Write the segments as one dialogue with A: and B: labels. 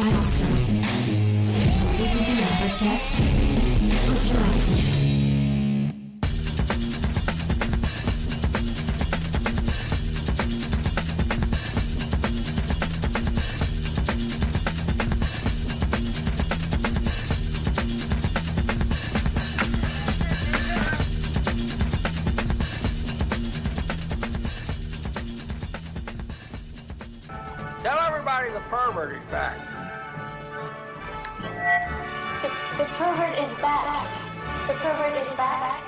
A: Attention, vous écoutez un podcast audioactif.
B: Tell everybody the pervert is back.
C: The pervert is back. The pervert is back.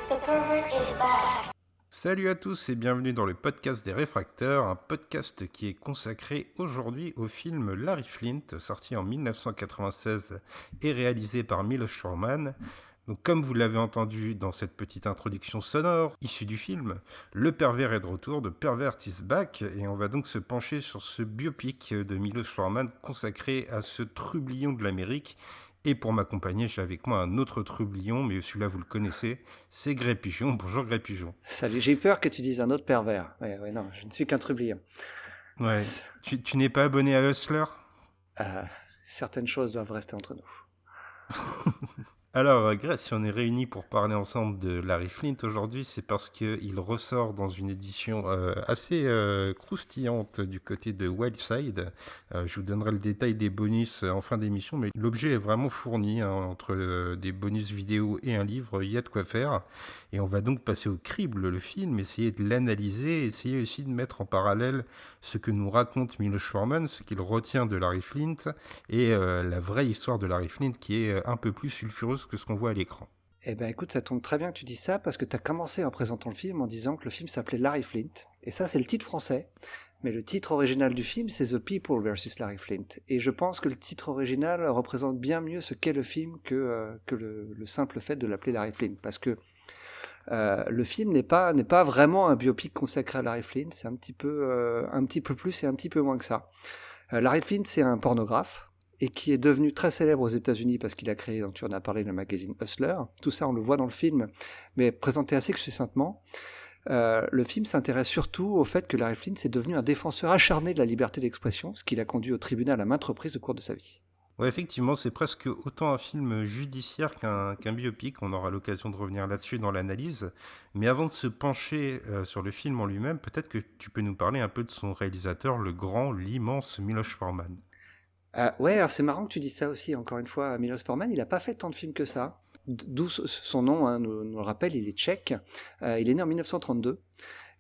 C: The pervert is back.
D: Salut à tous et bienvenue dans le podcast des Réfracteurs, un podcast qui est consacré aujourd'hui au film Larry Flynt, sorti en 1996 et réalisé par Milos Forman. Donc, comme vous l'avez entendu dans cette petite introduction sonore issue du film, le pervers est de retour, The Pervert is back, et on va donc se pencher sur ce biopic de Milos Forman consacré à ce trublion de l'Amérique. Et pour m'accompagner, j'ai avec moi un autre trublion, mais celui-là vous le connaissez, c'est Grey Pigeon. Bonjour Grey Pigeon.
E: Salut, j'ai eu peur que tu dises un autre pervers. Ouais, non, je ne suis qu'un trublion.
D: Ouais. Tu n'es pas abonné à Hustler ?
E: Certaines choses doivent rester entre nous.
D: Alors, Greg, si on est réunis pour parler ensemble de Larry Flynt aujourd'hui, c'est parce qu'il ressort dans une édition assez croustillante du côté de Wildside. Je vous donnerai le détail des bonus en fin d'émission, mais l'objet est vraiment fourni, hein, entre des bonus vidéo et un livre, il y a de quoi faire. Et on va donc passer au crible le film, essayer de l'analyser, essayer aussi de mettre en parallèle ce que nous raconte Milos Forman, ce qu'il retient de Larry Flynt, et la vraie histoire de Larry Flynt qui est un peu plus sulfureuse que ce qu'on voit à l'écran.
E: Eh ben écoute, ça tombe très bien que tu dis ça, parce que tu as commencé en présentant le film en disant que le film s'appelait Larry Flynt. Et ça, c'est le titre français. Mais le titre original du film, c'est The People vs. Larry Flynt. Et je pense que le titre original représente bien mieux ce qu'est le film que le simple fait de l'appeler Larry Flynt. Parce que le film n'est pas vraiment un biopic consacré à Larry Flynt, c'est un petit peu plus et un petit peu moins que ça. Larry Flynt, c'est un pornographe, et qui est devenu très célèbre aux États-Unis parce qu'il a créé, donc tu en as parlé, le magazine Hustler. Tout ça, on le voit dans le film, mais présenté assez succinctement. Le film s'intéresse surtout au fait que Larry Flynt est devenu un défenseur acharné de la liberté d'expression, ce qui l'a conduit au tribunal à maintes reprises au cours de sa vie.
D: Ouais, effectivement, c'est presque autant un film judiciaire qu'un biopic. On aura l'occasion de revenir là-dessus dans l'analyse. Mais avant de se pencher sur le film en lui-même, peut-être que tu peux nous parler un peu de son réalisateur, l'immense Milos Forman.
E: Ouais, alors c'est marrant que tu dises ça aussi, encore une fois. Milos Forman, il n'a pas fait tant de films que ça. D'où son nom, hein, nous le rappelle, il est tchèque. Il est né en 1932.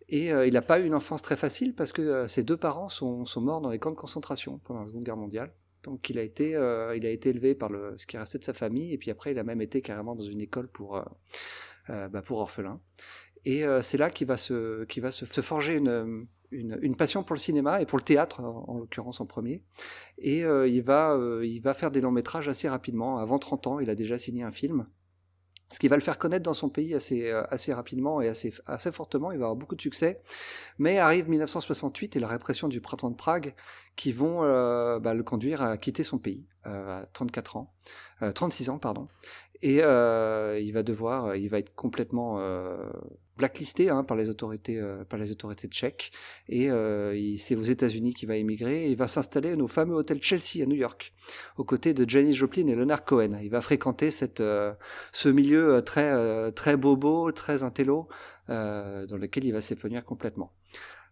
E: Et il n'a pas eu une enfance très facile parce que ses deux parents sont morts dans les camps de concentration pendant la Seconde Guerre mondiale. Donc il a été élevé par ce qui restait de sa famille, et puis après il a même été carrément dans une école pour orphelins. Et c'est là qu'il va se forger une passion pour le cinéma et pour le théâtre, en l'occurrence en premier. Et il va faire des longs métrages assez rapidement. Avant 30 ans, il a déjà signé un film, ce qui va le faire connaître dans son pays assez rapidement et assez fortement. Il va avoir beaucoup de succès. Mais arrive 1968 et la répression du printemps de Prague qui vont le conduire à quitter son pays à 36 ans, pardon. Et il va être complètement blacklisté, hein, par les autorités tchèques. Et c'est aux États-Unis qu'il va émigrer. Et il va s'installer au fameux hôtel Chelsea à New York, aux côtés de Janis Joplin et Leonard Cohen. Il va fréquenter ce milieu très bobo, très intello, dans lequel il va s'épanouir complètement.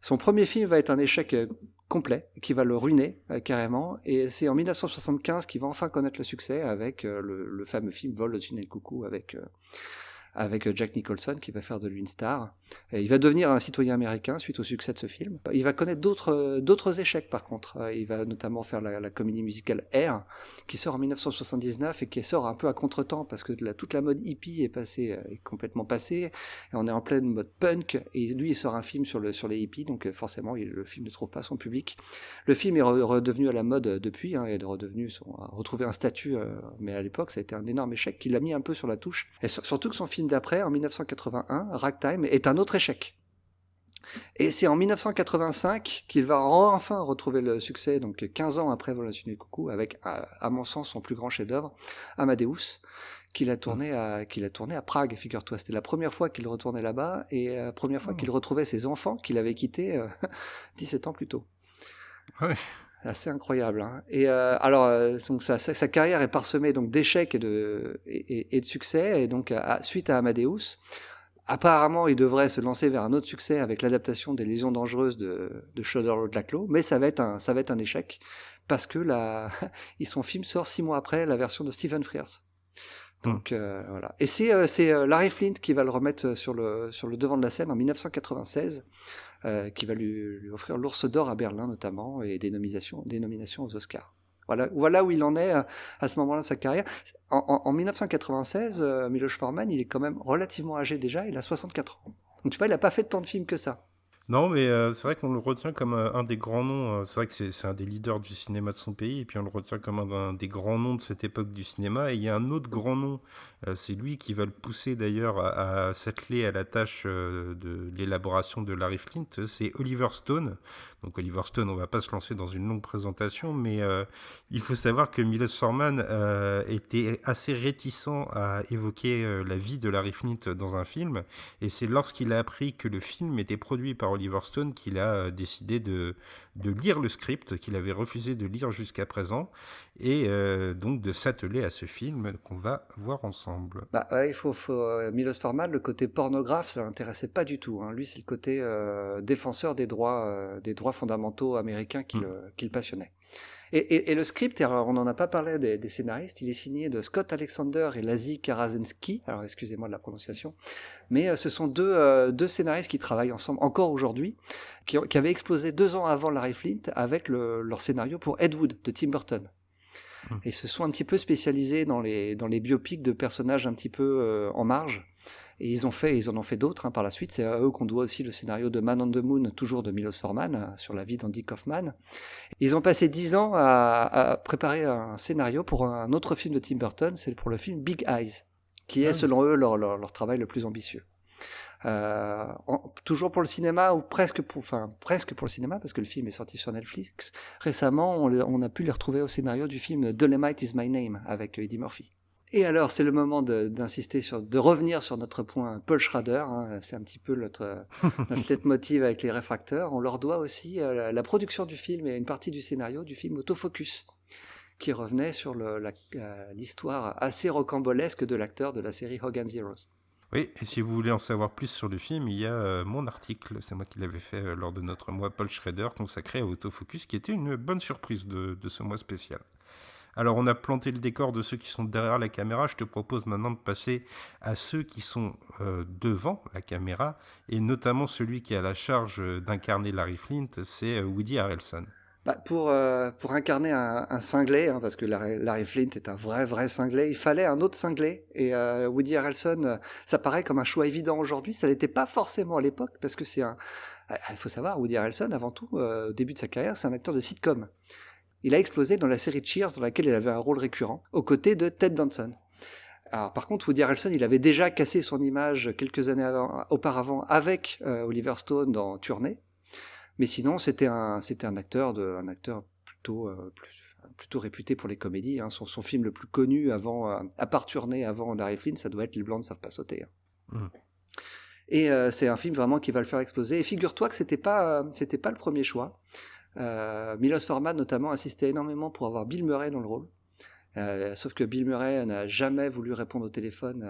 E: Son premier film va être un échec complet, qui va le ruiner carrément, et c'est en 1975 qu'il va enfin connaître le succès avec le fameux film Vol au-dessus du coucou avec Jack Nicholson, qui va faire de lui une star. Et il va devenir un citoyen américain suite au succès de ce film. Il va connaître d'autres échecs par contre. Il va notamment faire la comédie musicale Air, qui sort en 1979 et qui sort un peu à contre-temps parce que toute la mode hippie est complètement passée. Et on est en pleine mode punk, et lui il sort un film sur les hippies, donc forcément le film ne trouve pas son public. Le film est redevenu à la mode depuis, hein, et a retrouvé un statut, mais à l'époque ça a été un énorme échec qui l'a mis un peu sur la touche. Et surtout que son film d'après, en 1981, Ragtime, est un autre échec. Et c'est en 1985 qu'il va enfin retrouver le succès, donc 15 ans après Vol au-dessus du coucou, avec, à mon sens, son plus grand chef-d'œuvre, Amadeus, qu'il a tourné à Prague, figure-toi. C'était la première fois qu'il retournait là-bas, et la première fois qu'il retrouvait ses enfants qu'il avait quittés 17 ans plus tôt.
D: Ouais.
E: assez incroyable. Hein. Et donc sa carrière est parsemée donc d'échecs et de succès. Et donc suite à Amadeus, apparemment, il devrait se lancer vers un autre succès avec l'adaptation des Légions dangereuses de Shudder de Laclos, mais ça va être un échec parce que son film sort 6 mois après la version de Stephen Frears. Donc voilà. Et c'est Larry Flint qui va le remettre sur le devant de la scène en 1996, qui va lui offrir l'Ours d'Or à Berlin notamment et des nominations aux Oscars. Voilà où il en est à ce moment-là de sa carrière. En 1996, Miloš Forman, il est quand même relativement âgé déjà, il a 64 ans. Donc tu vois, il n'a pas fait tant de films que ça.
D: Non, mais c'est vrai qu'on le retient comme un des grands noms. C'est vrai que c'est un des leaders du cinéma de son pays, et puis on le retient comme un des grands noms de cette époque du cinéma. Et il y a un autre grand nom, c'est lui qui va le pousser d'ailleurs à s'atteler à la tâche de l'élaboration de Larry Flint, c'est Oliver Stone. Donc Oliver Stone, on va pas se lancer dans une longue présentation, mais il faut savoir que Miloš Forman était assez réticent à évoquer la vie de Larry Flint dans un film, et c'est lorsqu'il a appris que le film était produit par Oliver Stone qu'il a décidé de lire le script qu'il avait refusé de lire jusqu'à présent, et donc de s'atteler à ce film qu'on va voir ensemble.
E: Bah ouais, il faut Miloš Forman, le côté pornographe, ça l'intéressait pas du tout. Hein. Lui, c'est le côté défenseur des droits fondamentaux américains qui le passionnait. Et le script, alors on n'en a pas parlé des scénaristes, il est signé de Scott Alexander et Lazi Karasinski, alors excusez-moi de la prononciation, mais ce sont deux scénaristes qui travaillent ensemble encore aujourd'hui, qui avaient explosé 2 ans avant Larry Flint avec leur scénario pour Ed Wood de Tim Burton. Et se sont un petit peu spécialisés dans les biopics de personnages un petit peu en marge. Et ils en ont fait d'autres par la suite. C'est à eux qu'on doit aussi le scénario de Man on the Moon, toujours de Miloš Forman, sur la vie d'Andy Kaufman. Ils ont passé 10 ans à préparer un scénario pour un autre film de Tim Burton, c'est pour le film Big Eyes, qui est selon eux leur travail le plus ambitieux. Toujours pour le cinéma, ou presque pour le cinéma, parce que le film est sorti sur Netflix. Récemment, on a pu les retrouver au scénario du film Dolemite is My Name avec Eddie Murphy. Et alors, c'est le moment de revenir sur notre point Paul Schrader. Hein, c'est un petit peu notre leitmotiv avec les réfracteurs. On leur doit aussi la production du film et une partie du scénario du film Autofocus, qui revenait sur l'histoire assez rocambolesque de l'acteur de la série Hogan's Heroes.
D: Oui, et si vous voulez en savoir plus sur le film, il y a mon article, c'est moi qui l'avais fait lors de notre mois Paul Schrader, consacré à Autofocus, qui était une bonne surprise de ce mois spécial. Alors on a planté le décor de ceux qui sont derrière la caméra, je te propose maintenant de passer à ceux qui sont devant la caméra, et notamment celui qui a la charge d'incarner Larry Flint, c'est Woody Harrelson.
E: Pour incarner un cinglé, parce que Larry Flint est un vrai cinglé, il fallait un autre cinglé. Et Woody Harrelson, ça paraît comme un choix évident aujourd'hui. Ça l'était pas forcément à l'époque, parce que il faut savoir, Woody Harrelson, avant tout, au début de sa carrière, c'est un acteur de sitcom. Il a explosé dans la série Cheers, dans laquelle il avait un rôle récurrent, aux côtés de Ted Danson. Alors, par contre, Woody Harrelson, il avait déjà cassé son image quelques années auparavant avec Oliver Stone dans Tournée. Mais sinon, c'était un acteur plutôt réputé pour les comédies. Hein. Son film le plus connu à part Tournée avant Larry Flint, ça doit être Les Blancs ne savent pas sauter. Hein. Et c'est un film vraiment qui va le faire exploser. Et figure-toi que c'était pas le premier choix. Miloš Forman notamment insistait énormément pour avoir Bill Murray dans le rôle. Sauf que Bill Murray n'a jamais voulu répondre au téléphone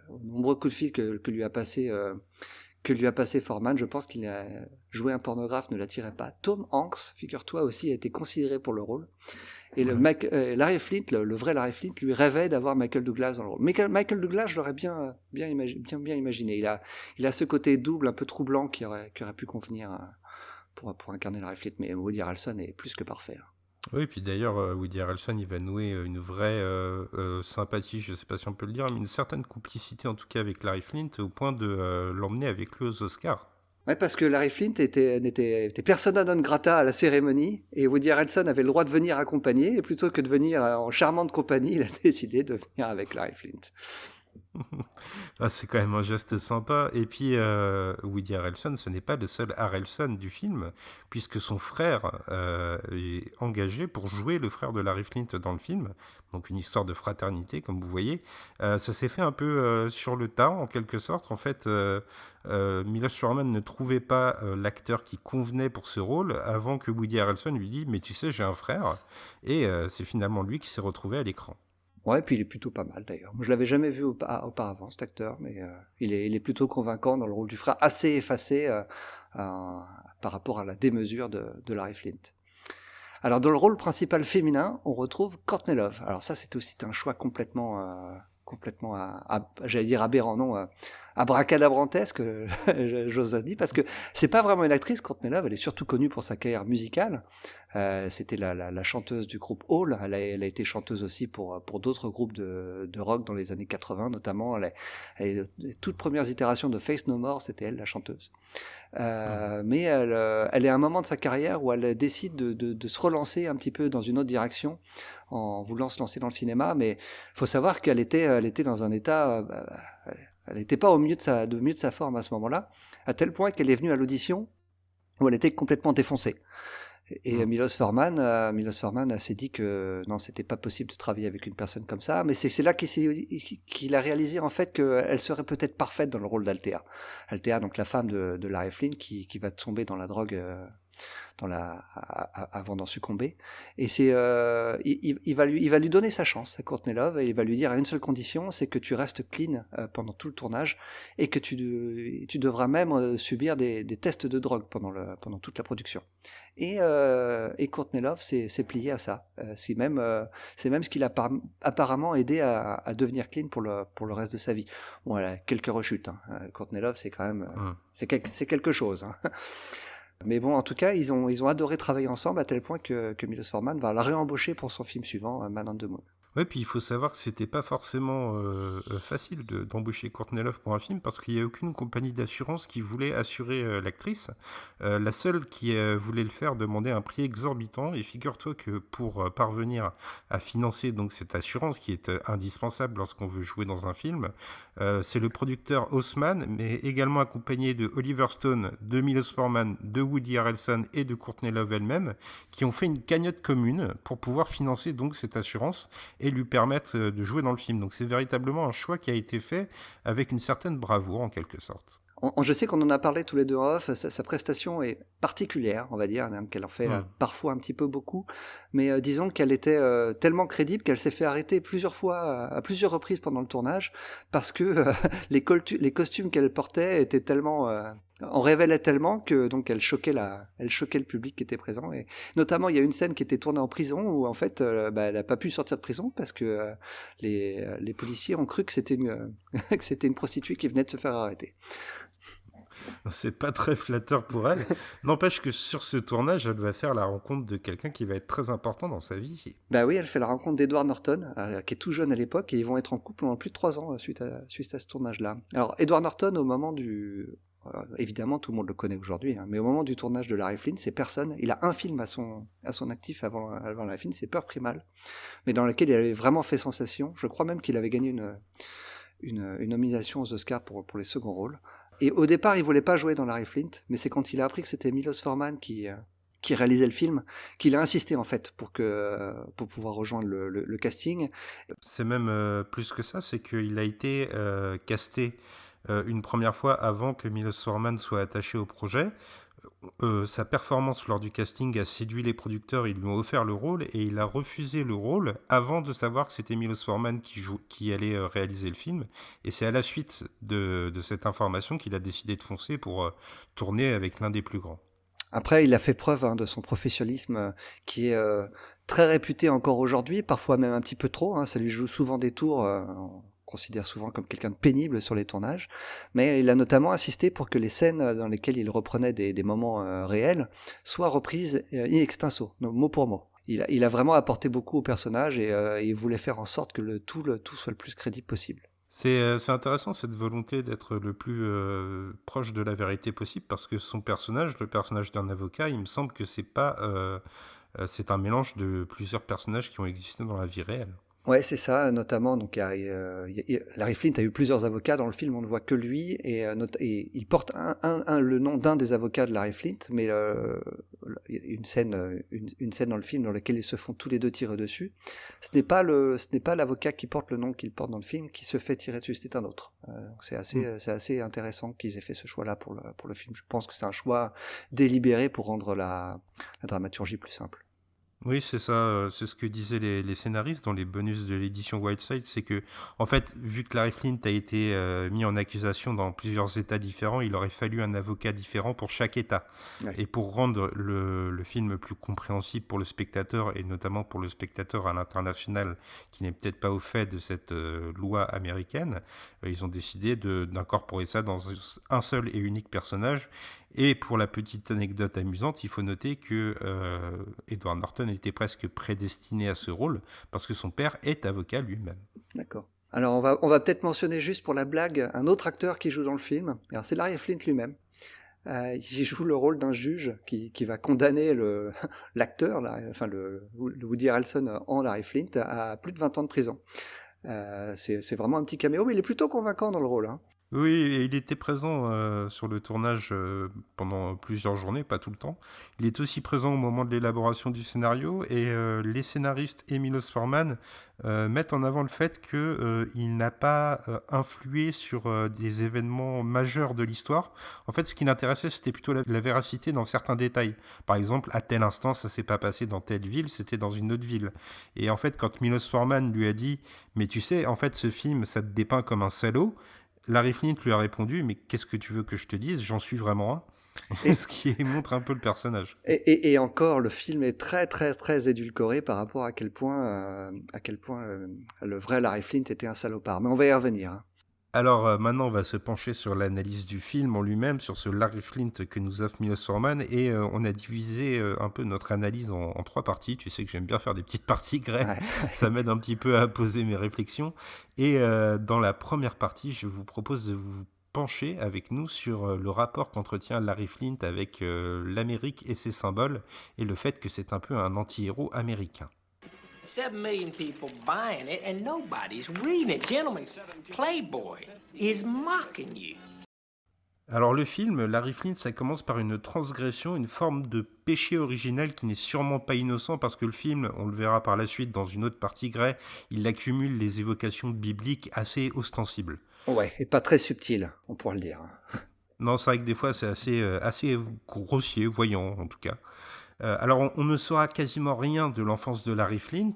E: aux nombreux coups de fil que lui a passé Forman. Je pense qu'il a joué un pornographe, ne l'attirait pas. Tom Hanks, figure-toi aussi, a été considéré pour le rôle. Et Larry Flint, le vrai Larry Flint, lui rêvait d'avoir Michael Douglas dans le rôle. Michael Douglas, je l'aurais bien imaginé. Il a ce côté double, un peu troublant qui aurait pu convenir pour incarner Larry Flint, mais Woody Harrelson est plus que parfait.
D: Oui, puis d'ailleurs, Woody Harrelson, il va nouer une vraie sympathie, je ne sais pas si on peut le dire, mais une certaine complicité en tout cas avec Larry Flint, au point de l'emmener avec lui aux Oscars.
E: Ouais, parce que Larry Flint était persona non grata à la cérémonie, et Woody Harrelson avait le droit de venir accompagner, et plutôt que de venir en charmante compagnie, il a décidé de venir avec Larry Flint.
D: Ah, c'est quand même un geste sympa. Et puis, Woody Harrelson, ce n'est pas le seul Harrelson du film, puisque son frère est engagé pour jouer le frère de Larry Flint dans le film. Donc une histoire de fraternité, comme vous voyez. Ça s'est fait un peu sur le tas, en quelque sorte. En fait, Milos Forman ne trouvait pas l'acteur qui convenait pour ce rôle avant que Woody Harrelson lui dise « Mais tu sais, j'ai un frère ». Et c'est finalement lui qui s'est retrouvé à l'écran.
E: Ouais, puis il est plutôt pas mal d'ailleurs. Moi, je l'avais jamais vu auparavant, cet acteur, mais il est plutôt convaincant dans le rôle du frère, assez effacé par rapport à la démesure de Larry Flint. Alors, dans le rôle principal féminin, on retrouve Courtney Love. Alors ça, c'était aussi un choix complètement, j'allais dire aberrant, non, abracadabrantesque, j'ose dire, parce que c'est pas vraiment une actrice, Courtney Love, elle est surtout connue pour sa carrière musicale. C'était la chanteuse du groupe Hall. Elle a été chanteuse aussi pour d'autres groupes de rock dans les années 80, notamment. Les toutes premières itérations de Faith No More, c'était elle, la chanteuse. Mais elle est à un moment de sa carrière où elle décide de se relancer un petit peu dans une autre direction, en voulant se lancer dans le cinéma. Mais faut savoir qu'elle était dans un état, elle n'était pas au mieux de sa forme à ce moment-là, à tel point qu'elle est venue à l'audition où elle était complètement défoncée. Et Milos Forman s'est dit que non, c'était pas possible de travailler avec une personne comme ça, mais c'est là qu'il a réalisé en fait qu'elle serait peut-être parfaite dans le rôle d'Althea. Althea, donc la femme de Larry Flint, qui va tomber dans la drogue avant d'en succomber. Et il va lui donner sa chance à Courtney Love, et il va lui dire à une seule condition, c'est que tu restes clean pendant tout le tournage, et que tu devras même subir des tests de drogue pendant toute la production. Et Courtney Love s'est plié à ça. C'est même ce qui l'a apparemment aidé à devenir clean pour le reste de sa vie. Bon, elle a quelques rechutes. Courtney Love, c'est quand même c'est quelque chose. Mais bon, en tout cas, ils ont adoré travailler ensemble à tel point que Milos Forman va la réembaucher pour son film suivant, Man on the Moon.
D: Ouais, puis il faut savoir que c'était pas forcément facile d'embaucher Courtney Love pour un film parce qu'il n'y a aucune compagnie d'assurance qui voulait assurer l'actrice. La seule qui voulait le faire demandait un prix exorbitant, et figure-toi que pour parvenir à financer donc cette assurance qui est indispensable lorsqu'on veut jouer dans un film, c'est le producteur Haussmann, mais également accompagné de Oliver Stone, de Milos Forman, de Woody Harrelson et de Courtney Love elle-même, qui ont fait une cagnotte commune pour pouvoir financer donc cette assurance et lui permettre de jouer dans le film. Donc c'est véritablement un choix qui a été fait avec une certaine bravoure en quelque sorte.
E: Je sais qu'on en a parlé tous les deux en off, sa prestation est particulière, on va dire, qu'elle en fait parfois un petit peu beaucoup, mais disons qu'elle était tellement crédible qu'elle s'est fait arrêter plusieurs fois, à plusieurs reprises pendant le tournage, parce que les costumes qu'elle portait étaient tellement... en révélait tellement que donc elle choquait le public qui était présent, et notamment il y a une scène qui était tournée en prison où en fait elle a pas pu sortir de prison parce que les policiers ont cru que c'était une prostituée qui venait de se faire arrêter.
D: C'est pas très flatteur pour elle. N'empêche que sur ce tournage, elle va faire la rencontre de quelqu'un qui va être très important dans sa vie.
E: Bah oui, elle fait la rencontre d'Edward Norton, qui est tout jeune à l'époque, et ils vont être en couple pendant plus de 3 ans suite à ce tournage-là. Alors, Edward Norton, au moment évidemment, tout le monde le connaît aujourd'hui, mais au moment du tournage de Larry Flint, c'est personne. Il a un film à son actif avant Larry Flint, c'est Peur Primale, mais dans lequel il avait vraiment fait sensation. Je crois même qu'il avait gagné une nomination aux Oscars pour les seconds rôles. Et au départ, il voulait pas jouer dans Larry Flint, mais c'est quand il a appris que c'était Milos Forman qui réalisait le film, qu'il a insisté en fait pour pouvoir rejoindre le casting.
D: C'est même plus que ça, c'est qu'il a été casté une première fois avant que Milos Forman soit attaché au projet. Sa performance lors du casting a séduit les producteurs, ils lui ont offert le rôle et il a refusé le rôle avant de savoir que c'était Milos Forman qui allait réaliser le film, et c'est à la suite de cette information qu'il a décidé de foncer pour tourner avec l'un des plus grands.
E: Après, il a fait preuve de son professionnalisme qui est très réputé encore aujourd'hui, parfois même un petit peu trop, ça lui joue souvent des tours. Considère souvent comme quelqu'un de pénible sur les tournages, mais il a notamment insisté pour que les scènes dans lesquelles il reprenait des moments réels soient reprises in extenso, mot pour mot. Il a vraiment apporté beaucoup au personnage et il voulait faire en sorte que le tout soit le plus crédible possible.
D: C'est intéressant cette volonté d'être le plus proche de la vérité possible, parce que son personnage, le personnage d'un avocat, il me semble que c'est un mélange de plusieurs personnages qui ont existé dans la vie réelle.
E: Ouais, c'est ça, notamment. Donc, Larry Flint a eu plusieurs avocats dans le film. On ne voit que lui, et il porte le nom d'un des avocats de Larry Flint, mais il y a une scène dans le film dans laquelle ils se font tous les deux tirer dessus. Ce n'est pas l'avocat qui porte le nom qu'il porte dans le film qui se fait tirer dessus, c'est un autre. Donc c'est assez intéressant qu'ils aient fait ce choix-là pour le film. Je pense que c'est un choix délibéré pour rendre la dramaturgie plus simple.
D: Oui, c'est ça, c'est ce que disaient les scénaristes dans les bonus de l'édition Wildside, c'est que, en fait, vu que Larry Flint a été mis en accusation dans plusieurs États différents, il aurait fallu un avocat différent pour chaque État.
E: Ouais.
D: Et pour rendre le film plus compréhensible pour le spectateur, et notamment pour le spectateur à l'international, qui n'est peut-être pas au fait de cette loi américaine, ils ont décidé d'incorporer ça dans un seul et unique personnage. Et pour la petite anecdote amusante, il faut noter que Edward Norton était presque prédestiné à ce rôle parce que son père est avocat lui-même.
E: D'accord. Alors on va peut-être mentionner juste pour la blague un autre acteur qui joue dans le film. Alors c'est Larry Flint lui-même. Il joue le rôle d'un juge qui va condamner l'acteur, le Woody Harrelson en Larry Flint à plus de 20 ans de prison. C'est vraiment un petit caméo, mais il est plutôt convaincant dans le rôle. Hein.
D: Oui, et il était présent sur le tournage pendant plusieurs journées, pas tout le temps. Il est aussi présent au moment de l'élaboration du scénario et les scénaristes et Milos Forman mettent en avant le fait qu'il n'a pas influé sur des événements majeurs de l'histoire. En fait, ce qui l'intéressait, c'était plutôt la véracité dans certains détails. Par exemple, à tel instant, ça s'est pas passé dans telle ville, c'était dans une autre ville. Et en fait, quand Milos Forman lui a dit « Mais tu sais, en fait, ce film, ça te dépeint comme un salaud », Larry Flint lui a répondu « Mais qu'est-ce que tu veux que je te dise ? J'en suis vraiment un. » Ce qui montre un peu le personnage.
E: Et encore, le film est très très très édulcoré par rapport à quel point le vrai Larry Flint était un salopard. Mais on va y revenir. Hein.
D: Alors maintenant, on va se pencher sur l'analyse du film en lui-même, sur ce Larry Flint que nous offre Milos Forman, et on a divisé un peu notre analyse en 3 parties. Tu sais que j'aime bien faire des petites parties, Greg,
E: Ouais.
D: ça m'aide un petit peu à poser mes réflexions. Et dans la première partie, je vous propose de vous pencher avec nous sur le rapport qu'entretient Larry Flint avec l'Amérique et ses symboles, et le fait que c'est un peu un anti-héros américain.
B: 7 million people buying it and nobody's reading it. Gentlemen, Playboy is mocking you.
D: Alors le film, Larry Flint, ça commence par une transgression, une forme de péché originel qui n'est sûrement pas innocent parce que le film, on le verra par la suite dans une autre partie, Grey, il accumule les évocations bibliques assez ostensibles.
E: Ouais, et pas très subtil, on pourra le dire.
D: Non, c'est vrai que des fois c'est assez grossier, voyant en tout cas. Alors, on ne saura quasiment rien de l'enfance de Larry Flint.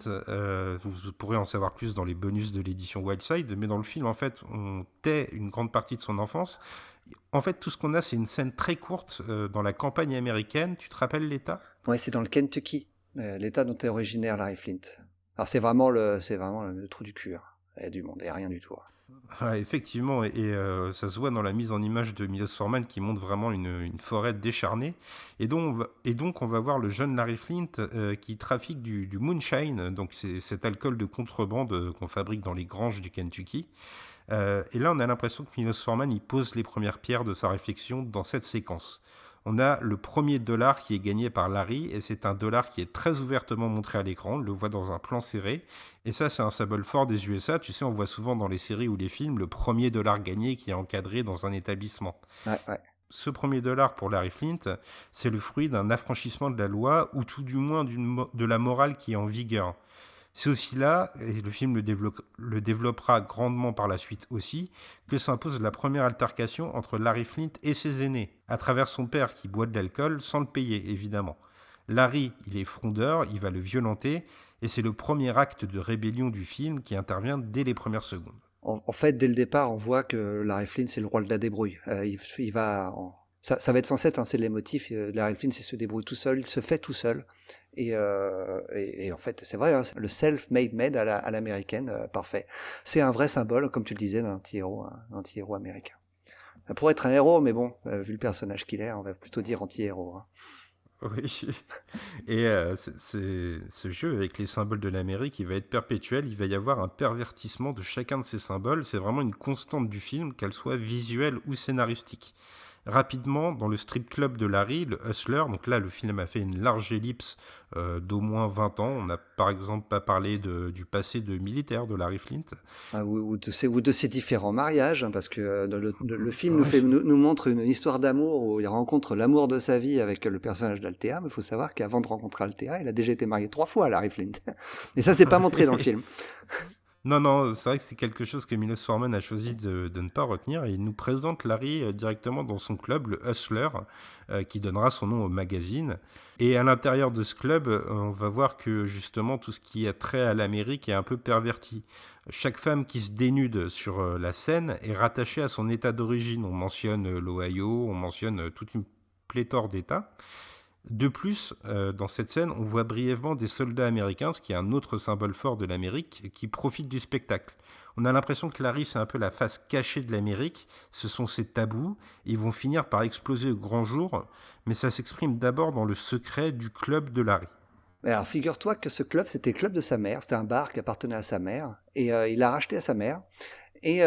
D: Vous pourrez en savoir plus dans les bonus de l'édition Wildside, mais dans le film, en fait, on tait une grande partie de son enfance. En fait, tout ce qu'on a, c'est une scène très courte dans la campagne américaine. Tu te rappelles l'État ?
E: Ouais, c'est dans le Kentucky, l'État dont est originaire Larry Flint. Alors c'est vraiment le trou du cul. Hein. Il y a du monde et rien du tout. Hein.
D: Ah, effectivement, et ça se voit dans la mise en image de Milos Forman qui montre vraiment une forêt décharnée. Et donc, on va voir le jeune Larry Flint qui trafique du moonshine, donc c'est cet alcool de contrebande qu'on fabrique dans les granges du Kentucky. Et là, on a l'impression que Milos Forman il pose les premières pierres de sa réflexion dans cette séquence. On a le premier dollar qui est gagné par Larry, et c'est un dollar qui est très ouvertement montré à l'écran, on le voit dans un plan serré, et ça c'est un symbole fort des USA, tu sais, on voit souvent dans les séries ou les films le premier dollar gagné qui est encadré dans un établissement.
E: Ouais.
D: Ce premier dollar pour Larry Flint, c'est le fruit d'un affranchissement de la loi, ou tout du moins de la morale qui est en vigueur. C'est aussi là, et le film le développera grandement par la suite aussi, que s'impose la première altercation entre Larry Flint et ses aînés, à travers son père qui boit de l'alcool sans le payer, évidemment. Larry, il est frondeur, il va le violenter, et c'est le premier acte de rébellion du film qui intervient dès les premières secondes.
E: En fait, dès le départ, on voit que Larry Flint, c'est le roi de la débrouille. Ça va être censé être un c'est les motifs. Larry Flint, il se débrouille tout seul, il se fait tout seul. Et en fait, c'est vrai, hein, c'est le self-made man à l'américaine, parfait. C'est un vrai symbole, comme tu le disais, d'un anti-héros américain. Pour être un héros, mais bon, vu le personnage qu'il est, on va plutôt dire anti-héros. Hein.
D: Oui, et ce jeu avec les symboles de l'Amérique, il va être perpétuel, il va y avoir un pervertissement de chacun de ces symboles, c'est vraiment une constante du film, qu'elle soit visuelle ou scénaristique. Rapidement, dans le strip club de Larry, le Hustler, donc là le film a fait une large ellipse d'au moins 20 ans. On n'a par exemple pas parlé du passé de militaire de Larry Flint.
E: Ou de ses différents mariages, hein, parce que le film nous montre une histoire d'amour où il rencontre l'amour de sa vie avec le personnage d'Althea, mais il faut savoir qu'avant de rencontrer Althea, il a déjà été marié 3 fois à Larry Flint. Et ça, c'est pas montré dans le film.
D: Non, c'est vrai que c'est quelque chose que Milos Forman a choisi de ne pas retenir. Et il nous présente Larry directement dans son club, le Hustler, qui donnera son nom au magazine. Et à l'intérieur de ce club, on va voir que justement tout ce qui a trait à l'Amérique est un peu perverti. Chaque femme qui se dénude sur la scène est rattachée à son état d'origine. On mentionne l'Ohio, on mentionne toute une pléthore d'États. De plus, dans cette scène, on voit brièvement des soldats américains, ce qui est un autre symbole fort de l'Amérique, qui profitent du spectacle. On a l'impression que Larry, c'est un peu la face cachée de l'Amérique, ce sont ses tabous, ils vont finir par exploser au grand jour, mais ça s'exprime d'abord dans le secret du club de Larry.
E: Alors, figure-toi que ce club, c'était le club de sa mère, c'était un bar qui appartenait à sa mère, et il l'a racheté à sa mère. Et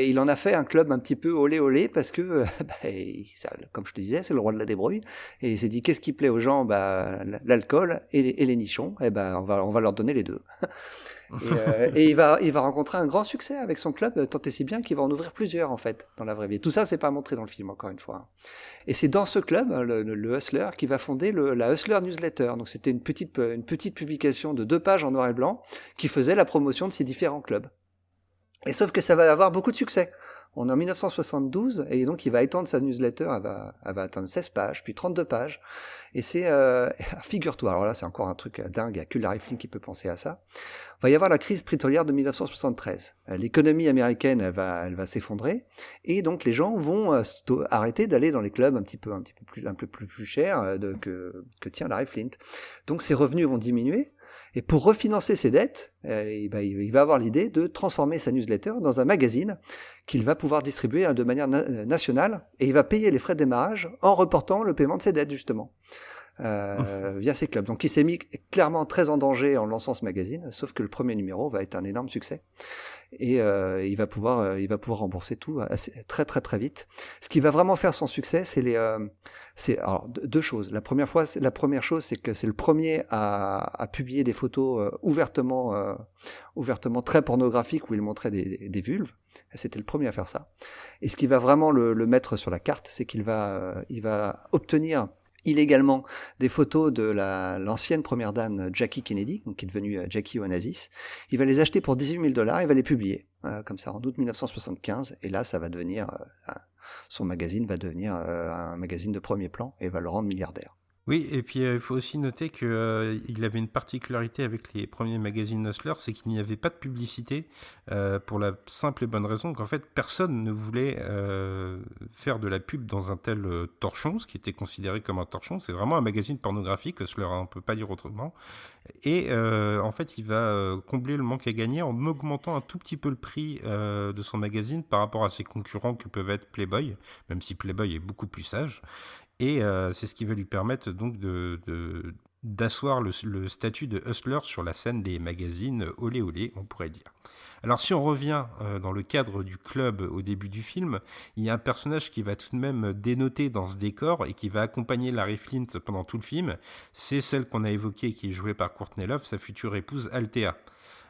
E: il en a fait un club un petit peu olé olé parce que, comme je te disais, c'est le roi de la débrouille. Et il s'est dit, qu'est-ce qui plaît aux gens? L'alcool et les nichons. Et on va leur donner les deux. Et il va rencontrer un grand succès avec son club, tant et si bien qu'il va en ouvrir plusieurs en fait dans la vraie vie. Tout ça, c'est pas montré dans le film encore une fois. Et c'est dans ce club, le Hustler, qui va fonder la Hustler Newsletter. Donc c'était une petite publication de 2 pages en noir et blanc qui faisait la promotion de ces différents clubs. Et sauf que ça va avoir beaucoup de succès. On est en 1972, et donc il va étendre sa newsletter, elle va atteindre 16 pages, puis 32 pages. Et c'est, figure-toi, alors là c'est encore un truc dingue, il n'y a que Larry Flint qui peut penser à ça. Il va y avoir la crise pétrolière de 1973. L'économie américaine, elle va s'effondrer, et donc les gens vont arrêter d'aller dans les clubs un peu plus chers que tient Larry Flint. Donc ses revenus vont diminuer. Et pour refinancer ses dettes, il va avoir l'idée de transformer sa newsletter dans un magazine qu'il va pouvoir distribuer de manière nationale, et il va payer les frais de démarrage en reportant le paiement de ses dettes justement via ses clubs. Donc il s'est mis clairement très en danger en lançant ce magazine, sauf que le premier numéro va être un énorme succès et il va pouvoir rembourser tout très très très vite. Ce qui va vraiment faire son succès, c'est alors 2 choses. La première chose, c'est que c'est le premier à publier des photos ouvertement très pornographiques où il montrait des vulves. C'était le premier à faire ça. Et ce qui va vraiment le mettre sur la carte, c'est qu'il va obtenir illégalement des photos de l'ancienne première dame Jackie Kennedy, donc qui est devenue Jackie Onassis. Il va les acheter pour $18 000, il va les publier comme ça en août 1975, et là ça va devenir son magazine va devenir un magazine de premier plan et va le rendre milliardaire.
D: Oui, et puis il faut aussi noter qu'il avait une particularité avec les premiers magazines Hustler, c'est qu'il n'y avait pas de publicité, pour la simple et bonne raison qu'en fait personne ne voulait faire de la pub dans un tel torchon, ce qui était considéré comme un torchon. C'est vraiment un magazine pornographique, Hustler, on ne peut pas dire autrement. Et en fait, il va combler le manque à gagner en augmentant un tout petit peu le prix de son magazine par rapport à ses concurrents que peuvent être Playboy, même si Playboy est beaucoup plus sage. Et c'est ce qui va lui permettre donc d'asseoir le statut de hustler sur la scène des magazines olé olé, on pourrait dire. Alors si on revient dans le cadre du club au début du film, il y a un personnage qui va tout de même dénoter dans ce décor et qui va accompagner Larry Flint pendant tout le film. C'est celle qu'on a évoquée qui est jouée par Courtney Love, sa future épouse Althea.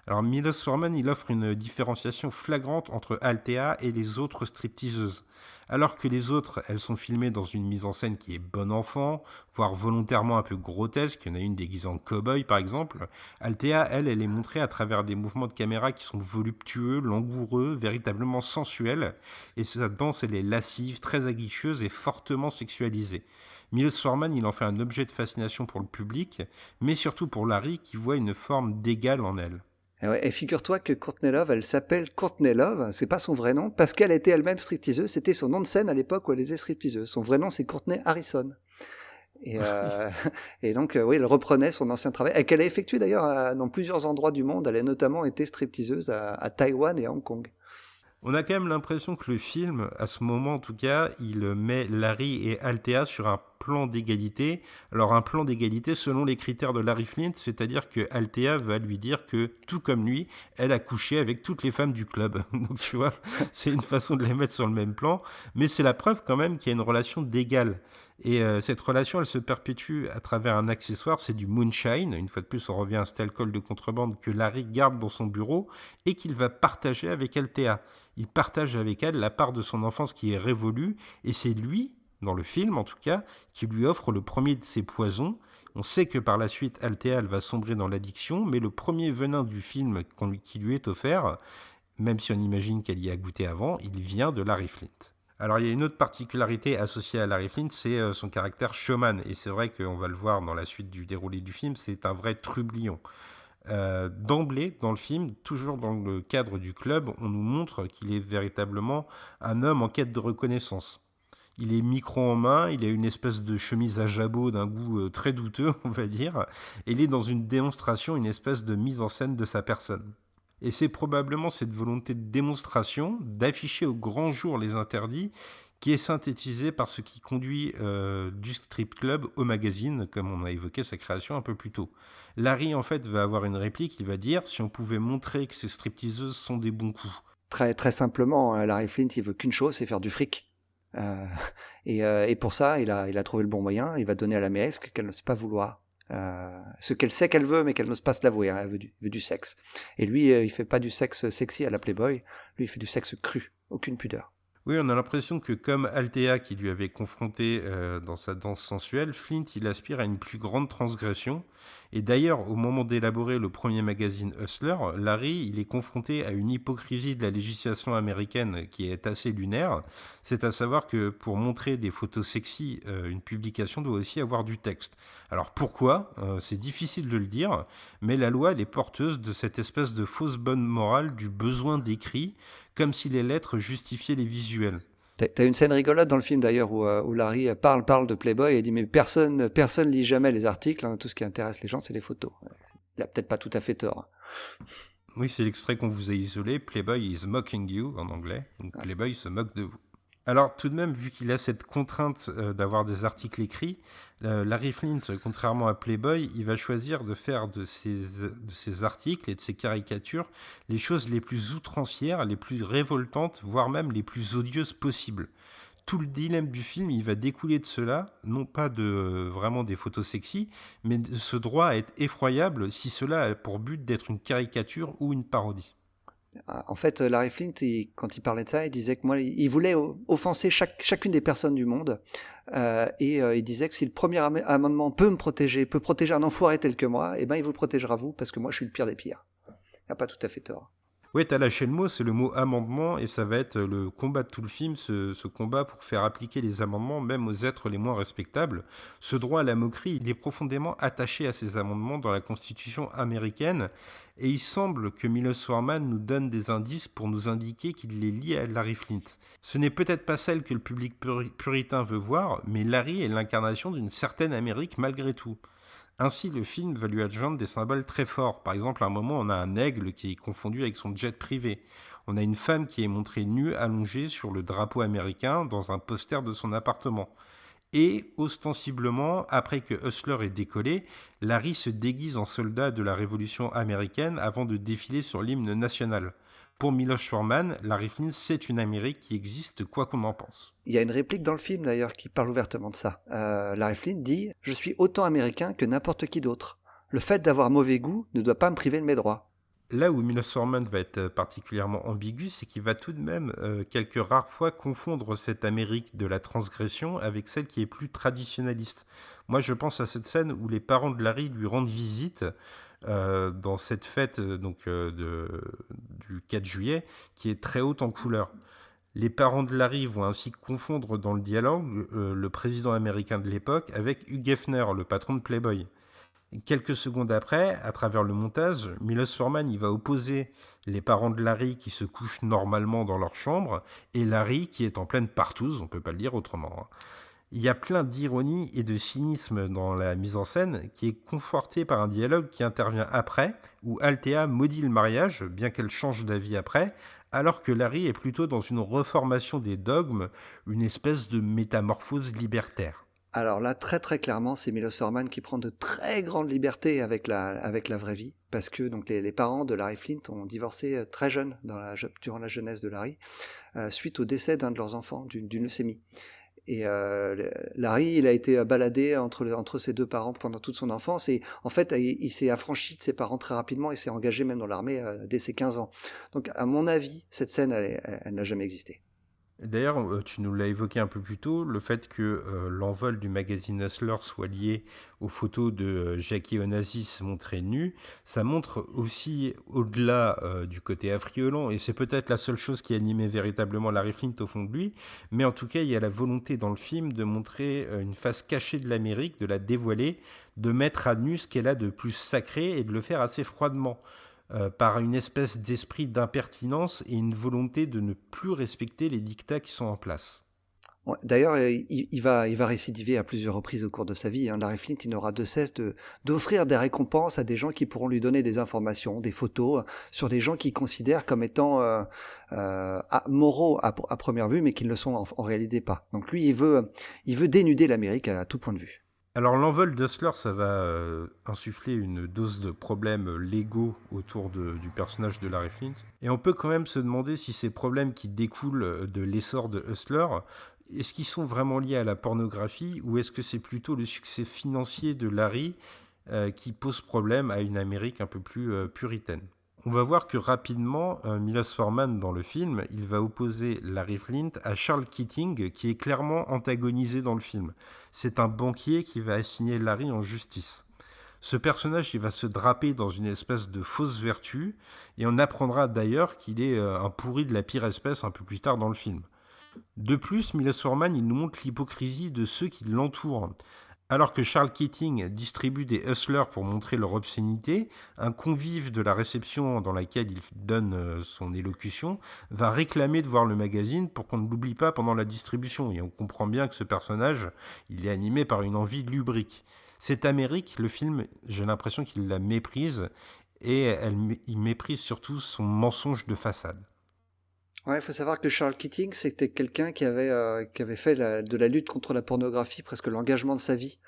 D: Alors Milos Forman, il offre une différenciation flagrante entre Althea et les autres stripteaseuses. Alors que les autres, elles sont filmées dans une mise en scène qui est bon enfant, voire volontairement un peu grotesque, il y en a une déguisée en cow-boy par exemple, Althea, elle est montrée à travers des mouvements de caméra qui sont voluptueux, langoureux, véritablement sensuels, et sa danse, elle est lascive, très aguicheuse et fortement sexualisée. Milos Forman, il en fait un objet de fascination pour le public, mais surtout pour Larry qui voit une forme d'égal en elle.
E: Et figure-toi que Courtney Love, elle s'appelle Courtney Love, c'est pas son vrai nom, parce qu'elle était elle-même stripteaseuse, c'était son nom de scène à l'époque où elle était stripteaseuse. Son vrai nom, c'est Courtney Harrison. Et donc, oui, elle reprenait son ancien travail, et qu'elle a effectué d'ailleurs dans plusieurs endroits du monde. Elle a notamment été stripteaseuse à Taïwan et à Hong Kong.
D: On a quand même l'impression que le film, à ce moment en tout cas, il met Larry et Althea sur un plan d'égalité. Alors un plan d'égalité selon les critères de Larry Flint, c'est-à-dire que Althea va lui dire que, tout comme lui, elle a couché avec toutes les femmes du club. Donc tu vois, c'est une façon de les mettre sur le même plan, mais c'est la preuve quand même qu'il y a une relation d'égal. Et cette relation, elle se perpétue à travers un accessoire, c'est du moonshine. Une fois de plus, on revient à cet alcool de contrebande que Larry garde dans son bureau et qu'il va partager avec Althea. Il partage avec elle la part de son enfance qui est révolue, et c'est lui, dans le film en tout cas, qui lui offre le premier de ses poisons. On sait que par la suite, Althea, elle va sombrer dans l'addiction, mais le premier venin du film qui lui est offert, même si on imagine qu'elle y a goûté avant, il vient de Larry Flint. Alors il y a une autre particularité associée à Larry Flint, c'est son caractère showman, et c'est vrai qu'on va le voir dans la suite du déroulé du film, c'est un vrai trublion. D'emblée, dans le film, toujours dans le cadre du club, on nous montre qu'il est véritablement un homme en quête de reconnaissance. Il est micro en main, il a une espèce de chemise à jabot d'un goût très douteux, on va dire, et il est dans une démonstration, une espèce de mise en scène de sa personne. Et c'est probablement cette volonté de démonstration, d'afficher au grand jour les interdits, qui est synthétisée par ce qui conduit du strip club au magazine, comme on a évoqué sa création un peu plus tôt. Larry, en fait, va avoir une réplique, il va dire « Si on pouvait montrer que ces stripteaseuses sont des bons coups ».
E: Très, très simplement, Larry Flint, il veut qu'une chose, c'est faire du fric. Et pour ça, il a trouvé le bon moyen, il va donner à la maîtresse qu'elle n'ose pas vouloir. Ce qu'elle sait qu'elle veut, mais qu'elle n'ose pas se l'avouer, hein, elle veut du sexe. Et lui, il fait pas du sexe sexy à la Playboy, lui il fait du sexe cru, aucune pudeur.
D: Oui, on a l'impression que comme Althea qui lui avait confronté dans sa danse sensuelle, Flint il aspire à une plus grande transgression. Et d'ailleurs, au moment d'élaborer le premier magazine Hustler, Larry il est confronté à une hypocrisie de la législation américaine qui est assez lunaire. C'est à savoir que pour montrer des photos sexy, une publication doit aussi avoir du texte. Alors pourquoi ? C'est difficile de le dire, mais la loi elle est porteuse de cette espèce de fausse bonne morale du besoin d'écrit, comme si les lettres justifiaient les visuels.
E: T'as une scène rigolote dans le film d'ailleurs où Larry parle de Playboy et dit mais personne lit jamais les articles, hein, tout ce qui intéresse les gens c'est les photos. Il a peut-être pas tout à fait tort.
D: Oui, c'est l'extrait qu'on vous a isolé, Playboy is mocking you en anglais, donc Playboy se moque de vous. Alors tout de même, vu qu'il a cette contrainte d'avoir des articles écrits, Larry Flint, contrairement à Playboy, il va choisir de faire de ses articles et de ses caricatures les choses les plus outrancières, les plus révoltantes, voire même les plus odieuses possibles. Tout le dilemme du film, il va découler de cela, non pas de vraiment des photos sexy, mais de ce droit à être effroyable si cela a pour but d'être une caricature ou une parodie.
E: En fait, Larry Flint, quand il parlait de ça, il disait que moi, il voulait offenser chacune des personnes du monde, et il disait que si le premier amendement peut protéger un enfoiré tel que moi, eh ben il vous protégera vous, parce que moi je suis le pire des pires. Il n'a pas tout à fait tort.
D: Oui, t'as lâché le mot, c'est le mot amendement, et ça va être le combat de tout le film, ce combat pour faire appliquer les amendements même aux êtres les moins respectables. Ce droit à la moquerie, il est profondément attaché à ces amendements dans la Constitution américaine, et il semble que Milos Forman nous donne des indices pour nous indiquer qu'il les lie à Larry Flint. Ce n'est peut-être pas celle que le public puritain veut voir, mais Larry est l'incarnation d'une certaine Amérique malgré tout. Ainsi, le film va lui adjoindre des symboles très forts. Par exemple, à un moment, on a un aigle qui est confondu avec son jet privé. On a une femme qui est montrée nue, allongée sur le drapeau américain dans un poster de son appartement. Et, ostensiblement, après que Hustler est décollé, Larry se déguise en soldat de la Révolution américaine avant de défiler sur l'hymne national. Pour Milos Forman, Larry Flint, c'est une Amérique qui existe quoi qu'on en pense.
E: Il y a une réplique dans le film d'ailleurs qui parle ouvertement de ça. Larry Flint dit « Je suis autant américain que n'importe qui d'autre. Le fait d'avoir mauvais goût ne doit pas me priver de mes droits. »
D: Là où Milos Forman va être particulièrement ambigu, c'est qu'il va tout de même, quelques rares fois, confondre cette Amérique de la transgression avec celle qui est plus traditionnaliste. Moi, je pense à cette scène où les parents de Larry lui rendent visite dans cette fête du 4 juillet, qui est très haute en couleurs. Les parents de Larry vont ainsi confondre dans le dialogue le président américain de l'époque avec Hugh Hefner, le patron de Playboy. Quelques secondes après, à travers le montage, Milos Forman il va opposer les parents de Larry qui se couchent normalement dans leur chambre et Larry qui est en pleine partouze, on ne peut pas le dire autrement. Il y a plein d'ironie et de cynisme dans la mise en scène qui est conforté par un dialogue qui intervient après, où Althea maudit le mariage, bien qu'elle change d'avis après, alors que Larry est plutôt dans une reformation des dogmes, une espèce de métamorphose libertaire.
E: Alors là, très très clairement, c'est Milos Forman qui prend de très grandes libertés avec la vraie vie, parce que donc les parents de Larry Flint ont divorcé très jeunes durant la jeunesse de Larry, suite au décès d'un de leurs enfants d'une leucémie. Et Larry, il a été baladé entre ses deux parents pendant toute son enfance, et en fait, il s'est affranchi de ses parents très rapidement et s'est engagé même dans l'armée dès ses 15 ans. Donc, à mon avis, cette scène, elle n'a jamais existé.
D: D'ailleurs, tu nous l'as évoqué un peu plus tôt, le fait que l'envol du magazine Hustler soit lié aux photos de Jackie Onassis montrée nue, ça montre aussi au-delà du côté affriolant, et c'est peut-être la seule chose qui animait véritablement Larry Flint au fond de lui, mais en tout cas, il y a la volonté dans le film de montrer une face cachée de l'Amérique, de la dévoiler, de mettre à nu ce qu'elle a de plus sacré et de le faire assez froidement. Par une espèce d'esprit d'impertinence et une volonté de ne plus respecter les dictats qui sont en place.
E: Ouais, d'ailleurs, il va récidiver à plusieurs reprises au cours de sa vie. Larry Flint, il n'aura de cesse d'offrir des récompenses à des gens qui pourront lui donner des informations, des photos sur des gens qu'il considère comme étant moraux à première vue, mais qui ne le sont en réalité pas. Donc lui, il veut dénuder l'Amérique à tout point de vue.
D: Alors l'envol d'Hustler, ça va insuffler une dose de problèmes légaux autour du personnage de Larry Flint. Et on peut quand même se demander si ces problèmes qui découlent de l'essor de Hustler, est-ce qu'ils sont vraiment liés à la pornographie ou est-ce que c'est plutôt le succès financier de Larry qui pose problème à une Amérique un peu plus puritaine? On va voir que rapidement, Milos Forman, dans le film, il va opposer Larry Flint à Charles Keating, qui est clairement antagonisé dans le film. C'est un banquier qui va assigner Larry en justice. Ce personnage, il va se draper dans une espèce de fausse vertu, et on apprendra d'ailleurs qu'il est un pourri de la pire espèce un peu plus tard dans le film. De plus, Milos Forman, il nous montre l'hypocrisie de ceux qui l'entourent. Alors que Charles Keating distribue des hustlers pour montrer leur obscénité, un convive de la réception dans laquelle il donne son élocution va réclamer de voir le magazine pour qu'on ne l'oublie pas pendant la distribution. Et on comprend bien que ce personnage, il est animé par une envie lubrique. Cette Amérique, le film, j'ai l'impression qu'il la méprise et il méprise surtout son mensonge de façade.
E: Ouais, il faut savoir que Charles Keating, c'était quelqu'un qui avait fait de la lutte contre la pornographie presque l'engagement de sa vie.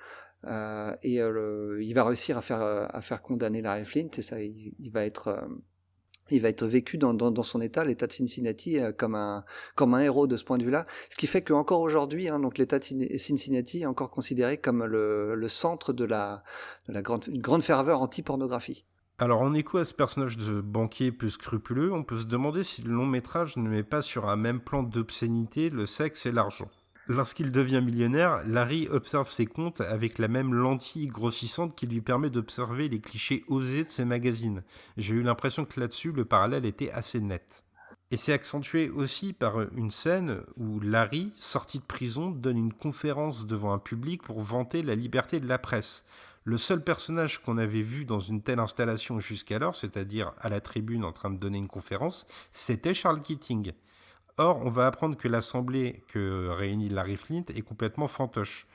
E: Il va réussir à faire condamner Larry Flint, et ça, il va être vécu dans son état, l'état de Cincinnati, comme un héros de ce point de vue-là. Ce qui fait qu'encore aujourd'hui, donc l'état de Cincinnati est encore considéré comme le centre de une grande ferveur anti-pornographie.
D: Alors, en écho à ce personnage de banquier peu scrupuleux, on peut se demander si le long-métrage ne met pas sur un même plan d'obscénité le sexe et l'argent. Lorsqu'il devient millionnaire, Larry observe ses comptes avec la même lentille grossissante qui lui permet d'observer les clichés osés de ses magazines. J'ai eu l'impression que là-dessus, le parallèle était assez net. Et c'est accentué aussi par une scène où Larry, sorti de prison, donne une conférence devant un public pour vanter la liberté de la presse. Le seul personnage qu'on avait vu dans une telle installation jusqu'alors, c'est-à-dire à la tribune en train de donner une conférence, c'était Charles Keating. Or, on va apprendre que l'assemblée que réunit Larry Flint est complètement fantoche.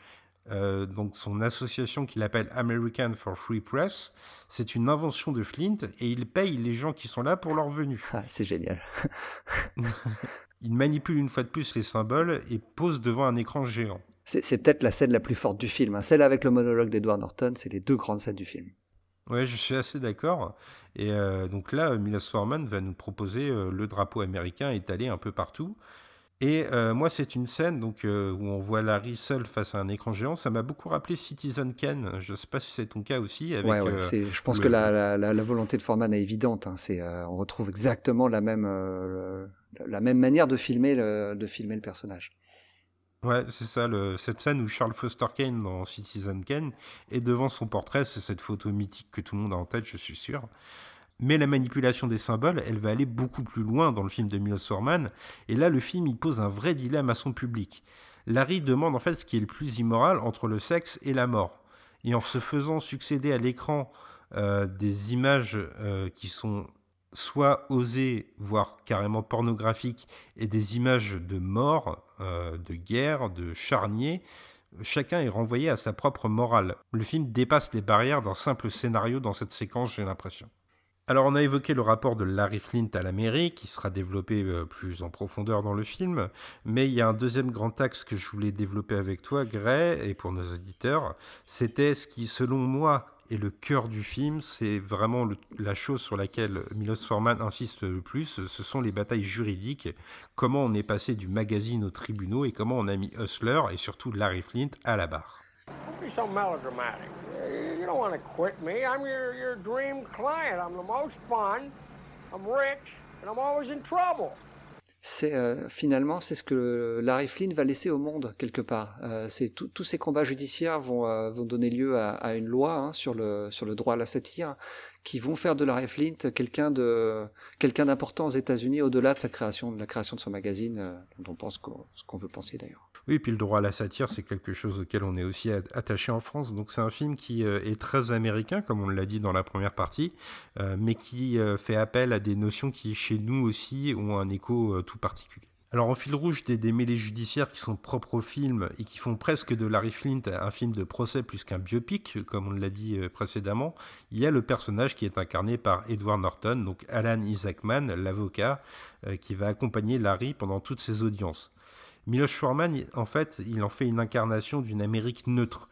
D: Donc son association qu'il appelle American for Free Press, c'est une invention de Flint et il paye les gens qui sont là pour leur venue.
E: Ah, c'est génial.
D: Il manipule une fois de plus les symboles et pose devant un écran géant.
E: C'est peut-être la scène la plus forte du film. Celle avec le monologue d'Edward Norton, c'est les deux grandes scènes du film.
D: Ouais, je suis assez d'accord. Et donc là, Milos Forman va nous proposer le drapeau américain étalé un peu partout. Et moi, c'est une scène donc, où on voit Larry seul face à un écran géant. Ça m'a beaucoup rappelé Citizen Kane. Je ne sais pas si c'est ton cas aussi. Avec,
E: je pense que la volonté de Forman est évidente. On retrouve exactement la même manière de filmer le personnage.
D: Ouais, c'est ça, cette scène où Charles Foster Kane dans Citizen Kane est devant son portrait, c'est cette photo mythique que tout le monde a en tête, je suis sûr. Mais la manipulation des symboles, elle va aller beaucoup plus loin dans le film de Milos Forman, et là le film il pose un vrai dilemme à son public. Larry demande en fait ce qui est le plus immoral entre le sexe et la mort. Et en se faisant succéder à l'écran des images qui sont soit osées, voire carrément pornographiques, et des images de mort, de guerre, de charnier, chacun est renvoyé à sa propre morale. Le film dépasse les barrières d'un simple scénario dans cette séquence, j'ai l'impression. Alors on a évoqué le rapport de Larry Flint à la mairie, qui sera développé plus en profondeur dans le film, mais il y a un deuxième grand axe que je voulais développer avec toi, Gray, et pour nos auditeurs, c'était ce qui, selon moi, est le cœur du film, c'est vraiment la chose sur laquelle Milos Forman insiste le plus, ce sont les batailles juridiques, comment on est passé du magazine aux tribunaux et comment on a mis Hustler et surtout Larry Flint à la barre.
F: Don't be so melodramatic. You don't want to quit me. I'm your dream client. I'm the most fun. I'm rich, and I'm always in trouble.
E: Finalement, c'est ce que Larry Flint va laisser au monde quelque part. Tous ces combats judiciaires vont donner lieu à une loi sur le droit à la satire, qui vont faire de Larry Flint quelqu'un d'important aux États-Unis, au-delà de la création de son magazine, dont on pense ce qu'on veut penser d'ailleurs.
D: Oui, puis le droit à la satire, c'est quelque chose auquel on est aussi attaché en France. Donc c'est un film qui est très américain, comme on l'a dit dans la première partie, mais qui fait appel à des notions qui, chez nous aussi, ont un écho tout particulier. Alors en fil rouge des démêlés judiciaires qui sont propres au film et qui font presque de Larry Flint un film de procès plus qu'un biopic, comme on l'a dit précédemment, il y a le personnage qui est incarné par Edward Norton, donc Alan Isaacman, l'avocat, qui va accompagner Larry pendant toutes ses audiences. Milos Forman, en fait, il en fait une incarnation d'une Amérique neutre.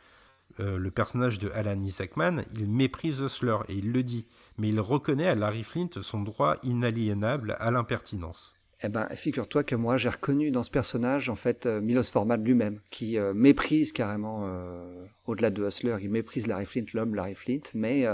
D: Le personnage de Alan Isaacman, il méprise Hustler et il le dit, mais il reconnaît à Larry Flint son droit inaliénable à l'impertinence.
E: Eh ben, figure-toi que moi, j'ai reconnu dans ce personnage, en fait, Milos Forman lui-même, qui méprise carrément, au-delà de Hustler, il méprise Larry Flint, l'homme Larry Flint, mais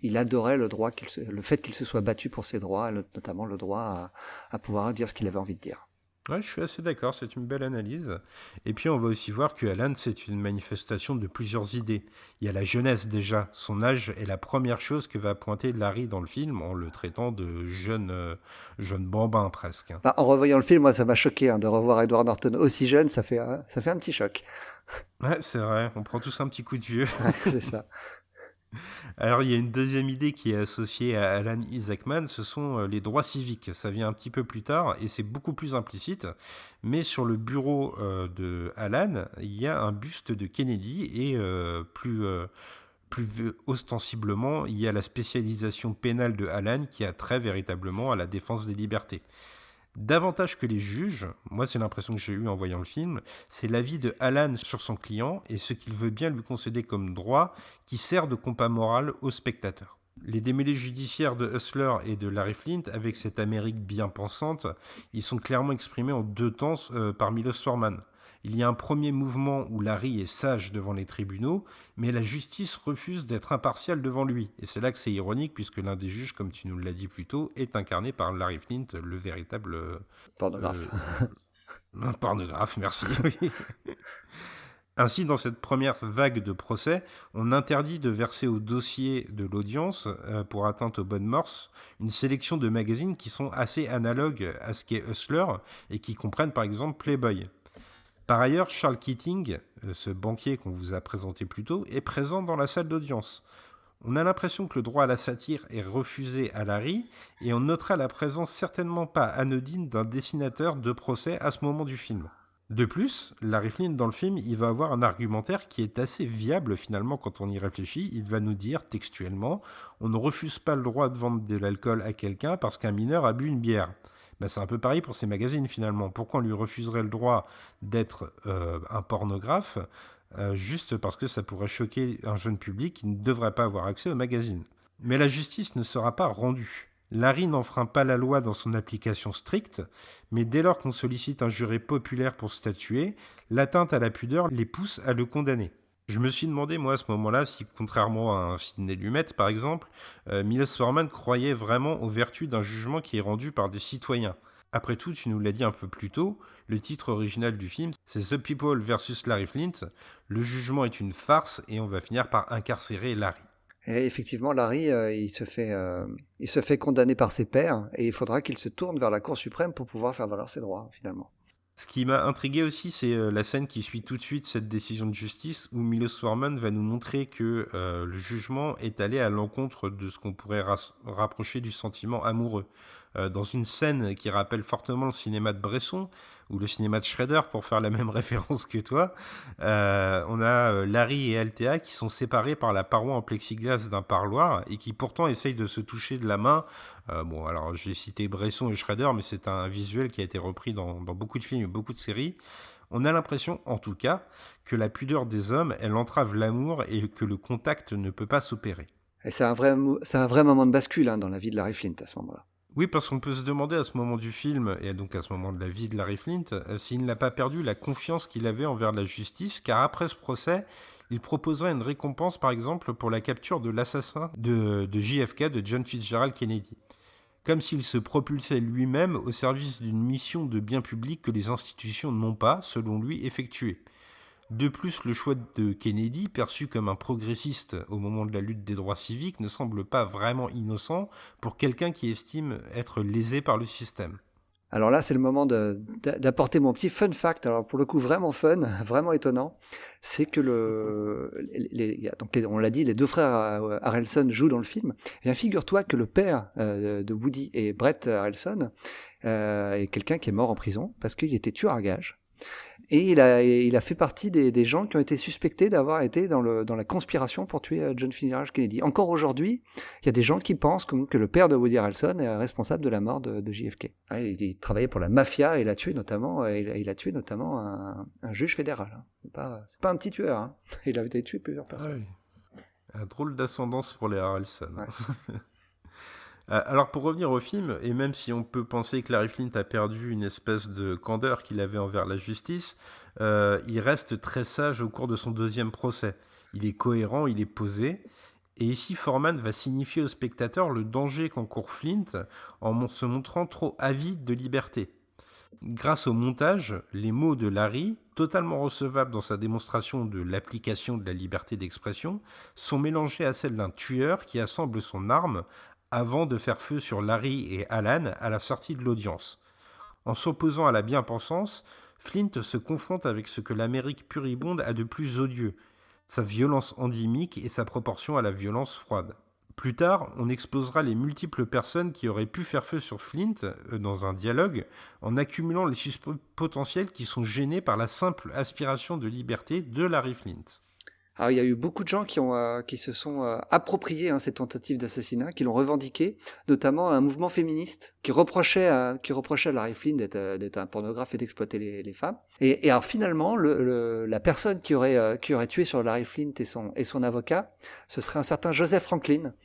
E: il adorait le fait qu'il se soit battu pour ses droits, notamment le droit à pouvoir dire ce qu'il avait envie de dire.
D: Ouais, je suis assez d'accord, c'est une belle analyse. Et puis on va aussi voir que Alan, c'est une manifestation de plusieurs idées. Il y a la jeunesse déjà, son âge est la première chose que va pointer Larry dans le film, en le traitant de jeune bambin presque.
E: Bah, en revoyant le film, moi ça m'a choqué de revoir Edward Norton aussi jeune, ça fait un petit choc.
D: Ouais, c'est vrai, on prend tous un petit coup de vieux.
E: Ouais, c'est ça.
D: Alors, il y a une deuxième idée qui est associée à Alan Isaacman, ce sont les droits civiques. Ça vient un petit peu plus tard et c'est beaucoup plus implicite. Mais sur le bureau de Alan, il y a un buste de Kennedy et plus ostensiblement, il y a la spécialisation pénale de Alan qui a trait véritablement à la défense des libertés. Davantage que les juges, moi c'est l'impression que j'ai eue en voyant le film, c'est l'avis de Alan sur son client et ce qu'il veut bien lui concéder comme droit qui sert de compas moral au spectateur. Les démêlés judiciaires de Hustler et de Larry Flint, avec cette Amérique bien pensante, ils sont clairement exprimés en deux temps par Milos Forman. Il y a un premier mouvement où Larry est sage devant les tribunaux, mais la justice refuse d'être impartiale devant lui. Et c'est là que c'est ironique, puisque l'un des juges, comme tu nous l'as dit plus tôt, est incarné par Larry Flint, le véritable...
E: pornographe.
D: Un pornographe, merci. Oui. Ainsi, dans cette première vague de procès, on interdit de verser au dossier de l'audience, pour atteinte aux bonnes mœurs, une sélection de magazines qui sont assez analogues à ce qu'est Hustler et qui comprennent par exemple Playboy. Par ailleurs, Charles Keating, ce banquier qu'on vous a présenté plus tôt, est présent dans la salle d'audience. On a l'impression que le droit à la satire est refusé à Larry, et on notera la présence certainement pas anodine d'un dessinateur de procès à ce moment du film. De plus, Larry Flint dans le film, il va avoir un argumentaire qui est assez viable finalement quand on y réfléchit. Il va nous dire textuellement « On ne refuse pas le droit de vendre de l'alcool à quelqu'un parce qu'un mineur a bu une bière ». Ben, c'est un peu pareil pour ces magazines finalement. Pourquoi on lui refuserait le droit d'être un pornographe juste parce que ça pourrait choquer un jeune public qui ne devrait pas avoir accès aux magazines. Mais la justice ne sera pas rendue. Larry n'enfreint pas la loi dans son application stricte, mais dès lors qu'on sollicite un juré populaire pour statuer, l'atteinte à la pudeur les pousse à le condamner. Je me suis demandé, moi, à ce moment-là, si, contrairement à un Sidney Lumet, par exemple, Milos Forman croyait vraiment aux vertus d'un jugement qui est rendu par des citoyens. Après tout, tu nous l'as dit un peu plus tôt, le titre original du film, c'est The People vs Larry Flint. Le jugement est une farce et on va finir par incarcérer Larry.
E: Et effectivement, Larry, il se fait condamner par ses pairs et il faudra qu'il se tourne vers la Cour suprême pour pouvoir faire valoir ses droits, finalement.
D: Ce qui m'a intrigué aussi, c'est la scène qui suit tout de suite cette décision de justice où Milos Forman va nous montrer que le jugement est allé à l'encontre de ce qu'on pourrait rapprocher du sentiment amoureux. dans une scène qui rappelle fortement le cinéma de Bresson, ou le cinéma de Schrader, pour faire la même référence que toi. On a Larry et Althea qui sont séparés par la paroi en plexiglas d'un parloir, et qui pourtant essayent de se toucher de la main. Bon, alors j'ai cité Bresson et Schrader, mais c'est un visuel qui a été repris dans beaucoup de films et beaucoup de séries. On a l'impression, en tout cas, que la pudeur des hommes, elle entrave l'amour et que le contact ne peut pas s'opérer.
E: Et c'est un vrai moment de bascule dans la vie de Larry Flint à ce moment-là.
D: Oui, parce qu'on peut se demander à ce moment du film, et donc à ce moment de la vie de Larry Flint, s'il n'a pas perdu la confiance qu'il avait envers la justice, car après ce procès, il proposerait une récompense, par exemple, pour la capture de l'assassin de JFK, de John Fitzgerald Kennedy. Comme s'il se propulsait lui-même au service d'une mission de bien public que les institutions n'ont pas, selon lui, effectuée. De plus, le choix de Kennedy, perçu comme un progressiste au moment de la lutte des droits civiques, ne semble pas vraiment innocent pour quelqu'un qui estime être lésé par le système.
E: Alors là, c'est le moment d'apporter mon petit fun fact. Alors pour le coup, vraiment fun, vraiment étonnant. C'est que on l'a dit, les deux frères Harrelson jouent dans le film. Et bien, figure-toi que le père de Woody et Brett Harrelson est quelqu'un qui est mort en prison parce qu'il était tueur à gages. Et il a fait partie des gens qui ont été suspectés d'avoir été dans la conspiration pour tuer John Fitzgerald Kennedy. Encore aujourd'hui, il y a des gens qui pensent que le père de Woody Harrelson est responsable de la mort de JFK. Il travaillait pour la mafia et il a tué notamment un juge fédéral. C'est pas un petit tueur. Hein. Il avait tué plusieurs personnes.
D: Ah oui. Un drôle d'ascendance pour les Harrelson.
E: Ouais.
D: Alors pour revenir au film, et même si on peut penser que Larry Flint a perdu une espèce de candeur qu'il avait envers la justice, il reste très sage au cours de son deuxième procès. Il est cohérent, il est posé, et ici Foreman va signifier au spectateur le danger qu'encourt Flint en se montrant trop avide de liberté. Grâce au montage, les mots de Larry, totalement recevables dans sa démonstration de l'application de la liberté d'expression, sont mélangés à celle d'un tueur qui assemble son arme avant de faire feu sur Larry et Alan à la sortie de l'audience. En s'opposant à la bien-pensance, Flint se confronte avec ce que l'Amérique puribonde a de plus odieux, sa violence endémique et sa proportion à la violence froide. Plus tard, on exposera les multiples personnes qui auraient pu faire feu sur Flint dans un dialogue, en accumulant les suspects potentiels qui sont gênés par la simple aspiration de liberté de Larry Flint.
E: Alors, il y a eu beaucoup de gens qui se sont appropriés ces tentatives d'assassinat, qui l'ont revendiqué, notamment un mouvement féministe qui reprochait à Larry Flint d'être un pornographe et d'exploiter les femmes. Et alors finalement, la personne qui aurait tué sur Larry Flint et son avocat, ce serait un certain Joseph Franklin,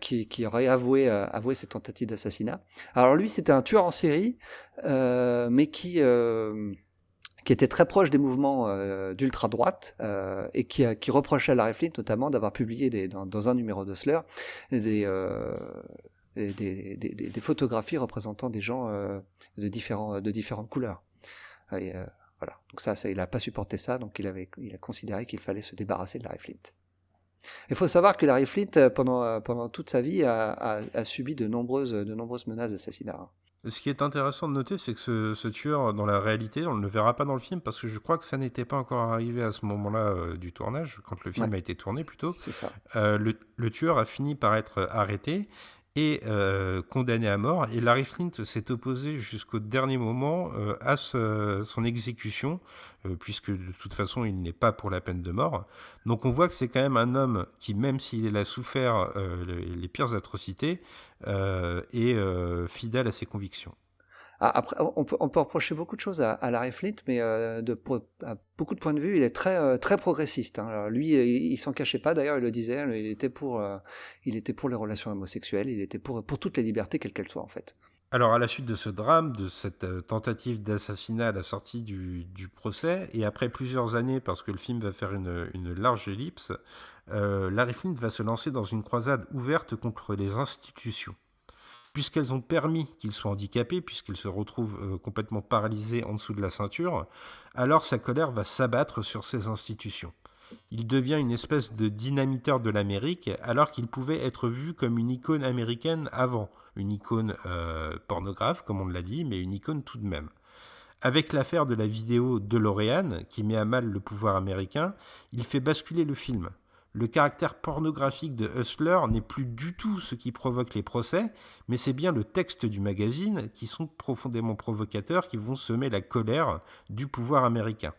E: qui aurait avoué ces tentatives d'assassinat. Alors lui, c'était un tueur en série, mais qui était très proche des mouvements d'ultra-droite et qui reprochait à Larry Flint notamment d'avoir publié dans un numéro d'Hustler des photographies représentant des gens de différentes couleurs. Voilà. Donc ça, il n'a pas supporté ça, donc il a considéré qu'il fallait se débarrasser de Larry Flint. Il faut savoir que Larry Flint, pendant toute sa vie, a subi de nombreuses menaces d'assassinat.
D: Ce qui est intéressant de noter, c'est que ce tueur, dans la réalité, on ne le verra pas dans le film, parce que je crois que ça n'était pas encore arrivé à ce moment-là du tournage, quand le film a été tourné plutôt.
E: C'est ça.
D: Le tueur a fini par être arrêté et condamné à mort, et Larry Flint s'est opposé jusqu'au dernier moment à son exécution, puisque de toute façon il n'est pas pour la peine de mort. Donc on voit que c'est quand même un homme qui, même s'il a souffert les pires atrocités, est fidèle à ses convictions.
E: Après, on peut reprocher beaucoup de choses à Larry Flint, mais à beaucoup de points de vue, il est très très progressiste. Alors lui, il s'en cachait pas. D'ailleurs, il le disait. Il était pour les relations homosexuelles. Il était pour toutes les libertés, quelles qu'elles soient, en fait.
D: Alors, à la suite de ce drame, de cette tentative d'assassinat à la sortie du procès, et après plusieurs années, parce que le film va faire une large ellipse, Larry Flint va se lancer dans une croisade ouverte contre les institutions. Puisqu'elles ont permis qu'il soit handicapé, puisqu'il se retrouve complètement paralysé en dessous de la ceinture, alors sa colère va s'abattre sur ces institutions. Il devient une espèce de dynamiteur de l'Amérique, alors qu'il pouvait être vu comme une icône américaine avant. Une icône pornographe, comme on l'a dit, mais une icône tout de même. Avec l'affaire de la vidéo DeLorean, qui met à mal le pouvoir américain, il fait basculer le film. Le caractère pornographique de Hustler n'est plus du tout ce qui provoque les procès, mais c'est bien le texte du magazine qui sont profondément provocateurs, qui vont semer la colère du pouvoir américain.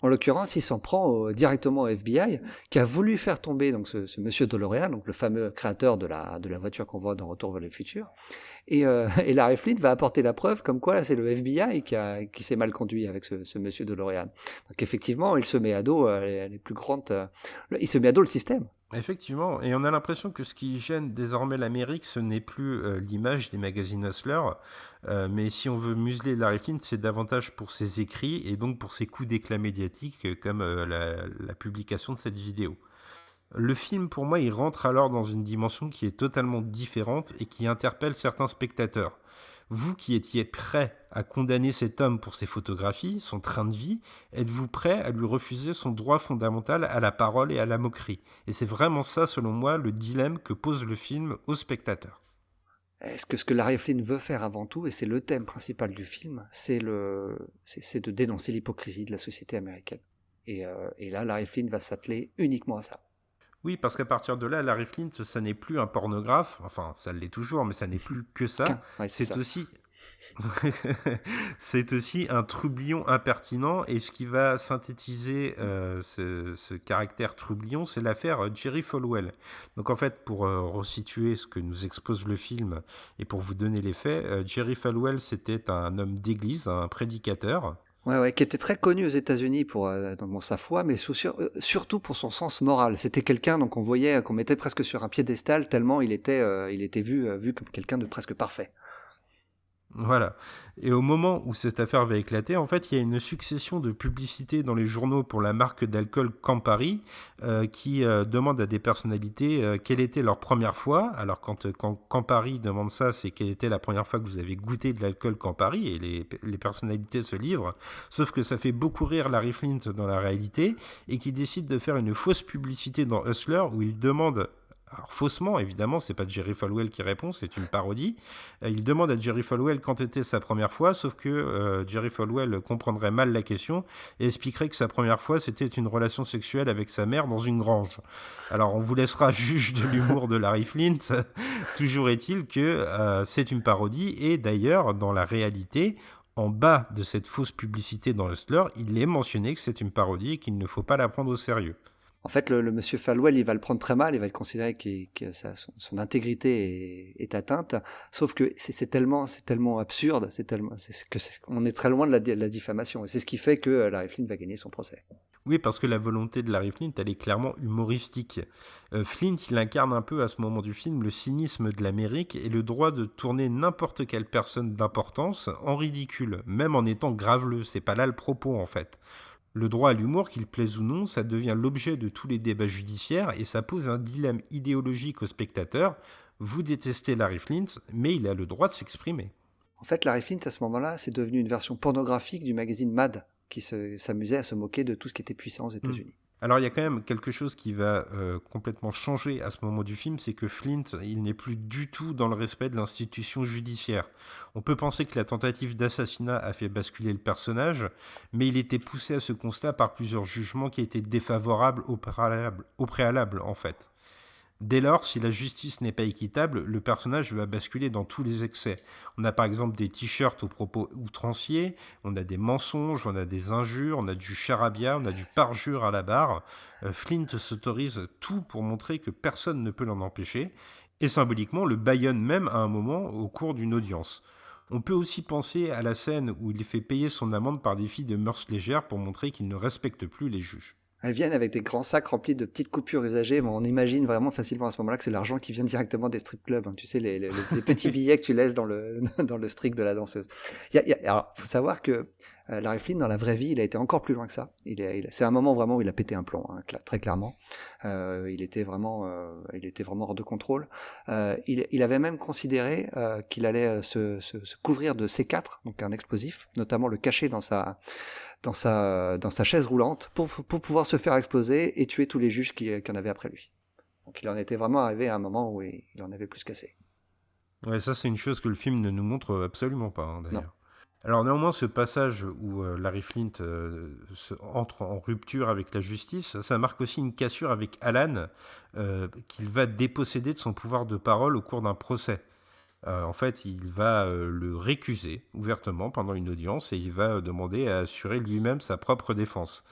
E: En l'occurrence, il s'en prend directement au FBI, qui a voulu faire tomber donc ce monsieur DeLorean, donc le fameux créateur de la voiture qu'on voit dans Retour vers le futur. Et Larry Flint va apporter la preuve comme quoi c'est le FBI qui s'est mal conduit avec ce monsieur DeLorean. Donc effectivement, il se met à dos les plus grandes... il se met à dos le système.
D: Effectivement, et on a l'impression que ce qui gêne désormais l'Amérique, ce n'est plus l'image des magazines Hustler, mais si on veut museler Larry Flint, c'est davantage pour ses écrits et donc pour ses coups d'éclat médiatiques comme la publication de cette vidéo. Le film, pour moi, il rentre alors dans une dimension qui est totalement différente et qui interpelle certains spectateurs. Vous qui étiez prêt à condamner cet homme pour ses photographies, son train de vie, êtes-vous prêt à lui refuser son droit fondamental à la parole et à la moquerie ? Et c'est vraiment ça, selon moi, le dilemme que pose le film aux spectateurs.
E: Est-ce que ce que Larry Flint veut faire avant tout, et c'est le thème principal du film, c'est de dénoncer l'hypocrisie de la société américaine. Et là, Larry Flint va s'atteler uniquement à ça.
D: Oui, parce qu'à partir de là, Larry Flint, ça n'est plus un pornographe, enfin, ça l'est toujours, mais ça n'est plus que ça.
E: Ouais, c'est ça.
D: C'est aussi un troublion impertinent, et ce qui va synthétiser ce caractère troublion, c'est l'affaire Jerry Falwell. Donc en fait, pour resituer ce que nous expose le film et pour vous donner les faits, Jerry Falwell, c'était un homme d'église, un prédicateur.
E: Ouais, qui était très connu aux États-Unis pour sa foi, mais surtout pour son sens moral. C'était quelqu'un donc on voyait qu'on mettait presque sur un piédestal tellement il était vu comme quelqu'un de presque parfait.
D: Voilà. Et au moment où cette affaire va éclater, en fait, il y a une succession de publicités dans les journaux pour la marque d'alcool Campari qui demande à des personnalités quelle était leur première fois. Alors, quand Campari demande ça, c'est quelle était la première fois que vous avez goûté de l'alcool Campari, et les personnalités se livrent. Sauf que ça fait beaucoup rire Larry Flint dans la réalité, et qui décide de faire une fausse publicité dans Hustler où il demande... Alors faussement, évidemment, c'est pas Jerry Falwell qui répond, c'est une parodie. Il demande à Jerry Falwell quand était sa première fois, sauf que Jerry Falwell comprendrait mal la question et expliquerait que sa première fois, c'était une relation sexuelle avec sa mère dans une grange. Alors on vous laissera juge de l'humour de Larry Flint. Toujours est-il que c'est une parodie, et d'ailleurs, dans la réalité, en bas de cette fausse publicité dans Hustler, il est mentionné que c'est une parodie et qu'il ne faut pas la prendre au sérieux.
E: En fait, le monsieur Falwell, il va le prendre très mal, il va le considérer que son intégrité est atteinte. Sauf que c'est tellement absurde, on est très loin de la diffamation. Et c'est ce qui fait que Larry Flint va gagner son procès.
D: Oui, parce que la volonté de Larry Flint, elle est clairement humoristique. Flint, il incarne un peu à ce moment du film le cynisme de l'Amérique et le droit de tourner n'importe quelle personne d'importance en ridicule, même en étant graveleux. C'est pas là le propos, en fait. Le droit à l'humour, qu'il plaise ou non, ça devient l'objet de tous les débats judiciaires et ça pose un dilemme idéologique aux spectateurs. Vous détestez Larry Flint, mais il a le droit de s'exprimer.
E: En fait, Larry Flint, à ce moment-là, c'est devenu une version pornographique du magazine Mad, qui s'amusait à se moquer de tout ce qui était puissant aux États-Unis.
D: Alors il y a quand même quelque chose qui va complètement changer à ce moment du film, c'est que Flint, il n'est plus du tout dans le respect de l'institution judiciaire. On peut penser que la tentative d'assassinat a fait basculer le personnage, mais il était poussé à ce constat par plusieurs jugements qui étaient défavorables au préalable en fait. Dès lors, si la justice n'est pas équitable, le personnage va basculer dans tous les excès. On a par exemple des t-shirts aux propos outranciers, on a des mensonges, on a des injures, on a du charabia, on a du parjure à la barre. Flint s'autorise tout pour montrer que personne ne peut l'en empêcher, et symboliquement le bâillonne même à un moment au cours d'une audience. On peut aussi penser à la scène où il fait payer son amende par des filles de mœurs légères pour montrer qu'il ne respecte plus les juges.
E: Elles viennent avec des grands sacs remplis de petites coupures usagées, mais on imagine vraiment facilement à ce moment-là que c'est l'argent qui vient directement des strip clubs. Hein. Tu sais, les petits billets que tu laisses dans le string de la danseuse. Alors, faut savoir que Larry Flint, dans la vraie vie, il a été encore plus loin que ça. C'est un moment vraiment où il a pété un plomb, hein, très clairement. Il était vraiment hors de contrôle. Il avait même considéré qu'il allait se couvrir de C4, donc un explosif, notamment le cacher dans sa chaise roulante pour pouvoir se faire exploser et tuer tous les juges qui en avaient après lui. Donc il en était vraiment arrivé à un moment où il en avait plus cassé.
D: Ouais, ça c'est une chose que le film ne nous montre absolument pas, hein, d'ailleurs.
E: Non.
D: Alors néanmoins, ce passage où Larry Flint entre en rupture avec la justice, ça marque aussi une cassure avec Alan, qu'il va déposséder de son pouvoir de parole au cours d'un procès. En fait, il va le récuser ouvertement pendant une audience et il va demander à assurer lui-même sa propre défense.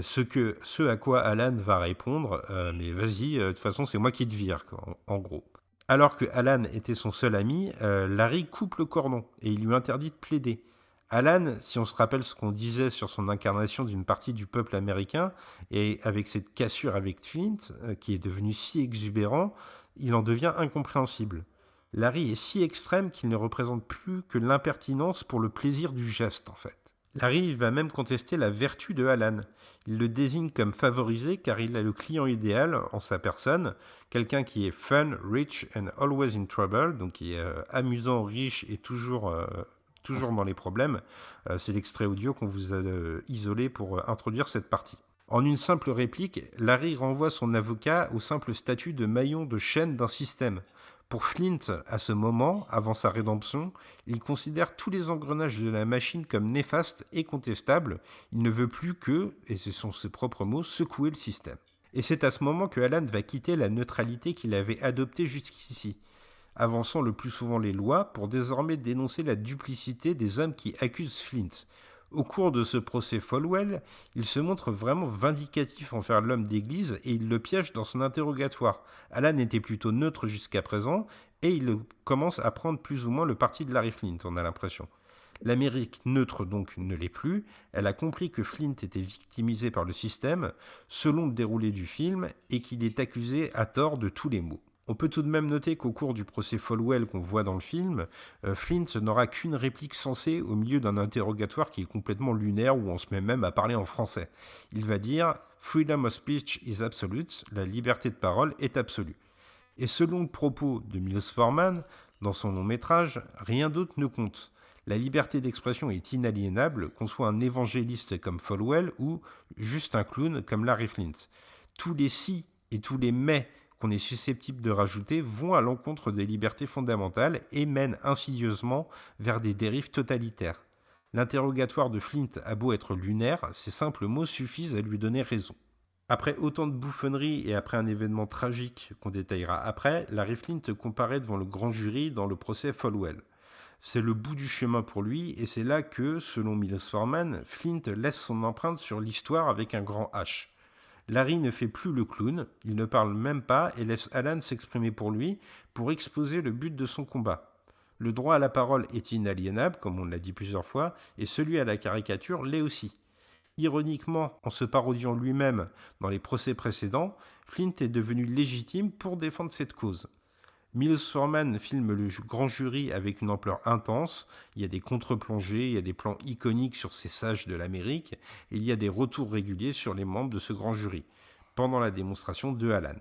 D: Ce à quoi Alan va répondre, mais vas-y, de toute façon, c'est moi qui te vire, quoi, en gros. Alors que Alan était son seul ami, Larry coupe le cordon et il lui interdit de plaider. Alan, si on se rappelle ce qu'on disait sur son incarnation d'une partie du peuple américain, et avec cette cassure avec Flint, qui est devenu si exubérant, il en devient incompréhensible. Larry est si extrême qu'il ne représente plus que l'impertinence pour le plaisir du geste, en fait. Larry va même contester la vertu de Alan. Il le désigne comme favorisé car il a le client idéal en sa personne, quelqu'un qui est fun, rich and always in trouble, donc qui est amusant, riche et toujours dans les problèmes. C'est l'extrait audio qu'on vous a isolé pour introduire cette partie. En une simple réplique, Larry renvoie son avocat au simple statut de maillon de chaîne d'un système. Pour Flint, à ce moment, avant sa rédemption, il considère tous les engrenages de la machine comme néfastes et contestables. Il ne veut plus que, et ce sont ses propres mots, secouer le système. Et c'est à ce moment que Alan va quitter la neutralité qu'il avait adoptée jusqu'ici, avançant le plus souvent les lois pour désormais dénoncer la duplicité des hommes qui accusent Flint. Au cours de ce procès Folwell, il se montre vraiment vindicatif envers l'homme d'église et il le piège dans son interrogatoire. Alan était plutôt neutre jusqu'à présent et il commence à prendre plus ou moins le parti de Larry Flint, on a l'impression. L'Amérique neutre donc ne l'est plus, elle a compris que Flint était victimisé par le système, selon le déroulé du film, et qu'il est accusé à tort de tous les maux. On peut tout de même noter qu'au cours du procès Folwell qu'on voit dans le film, Flint n'aura qu'une réplique sensée au milieu d'un interrogatoire qui est complètement lunaire où on se met même à parler en français. Il va dire « Freedom of speech is absolute », la liberté de parole est absolue. Et selon le propos de Milos Forman, dans son long métrage, rien d'autre ne compte. La liberté d'expression est inaliénable, qu'on soit un évangéliste comme Folwell ou juste un clown comme Larry Flint. Tous les si et tous les mais qu'on est susceptible de rajouter vont à l'encontre des libertés fondamentales et mènent insidieusement vers des dérives totalitaires. L'interrogatoire de Flint a beau être lunaire, ces simples mots suffisent à lui donner raison. Après autant de bouffonneries et après un événement tragique qu'on détaillera après, Larry Flint comparaît devant le grand jury dans le procès Folwell. C'est le bout du chemin pour lui et c'est là que, selon Milos Forman, Flint laisse son empreinte sur l'histoire avec un grand H. Larry ne fait plus le clown, il ne parle même pas et laisse Alan s'exprimer pour lui pour exposer le but de son combat. Le droit à la parole est inaliénable, comme on l'a dit plusieurs fois, et celui à la caricature l'est aussi. Ironiquement, en se parodiant lui-même dans les procès précédents, Flint est devenu légitime pour défendre cette cause. Milos Forman filme le grand jury avec une ampleur intense, il y a des contre-plongées, il y a des plans iconiques sur ces sages de l'Amérique, et il y a des retours réguliers sur les membres de ce grand jury, pendant la démonstration de Alan.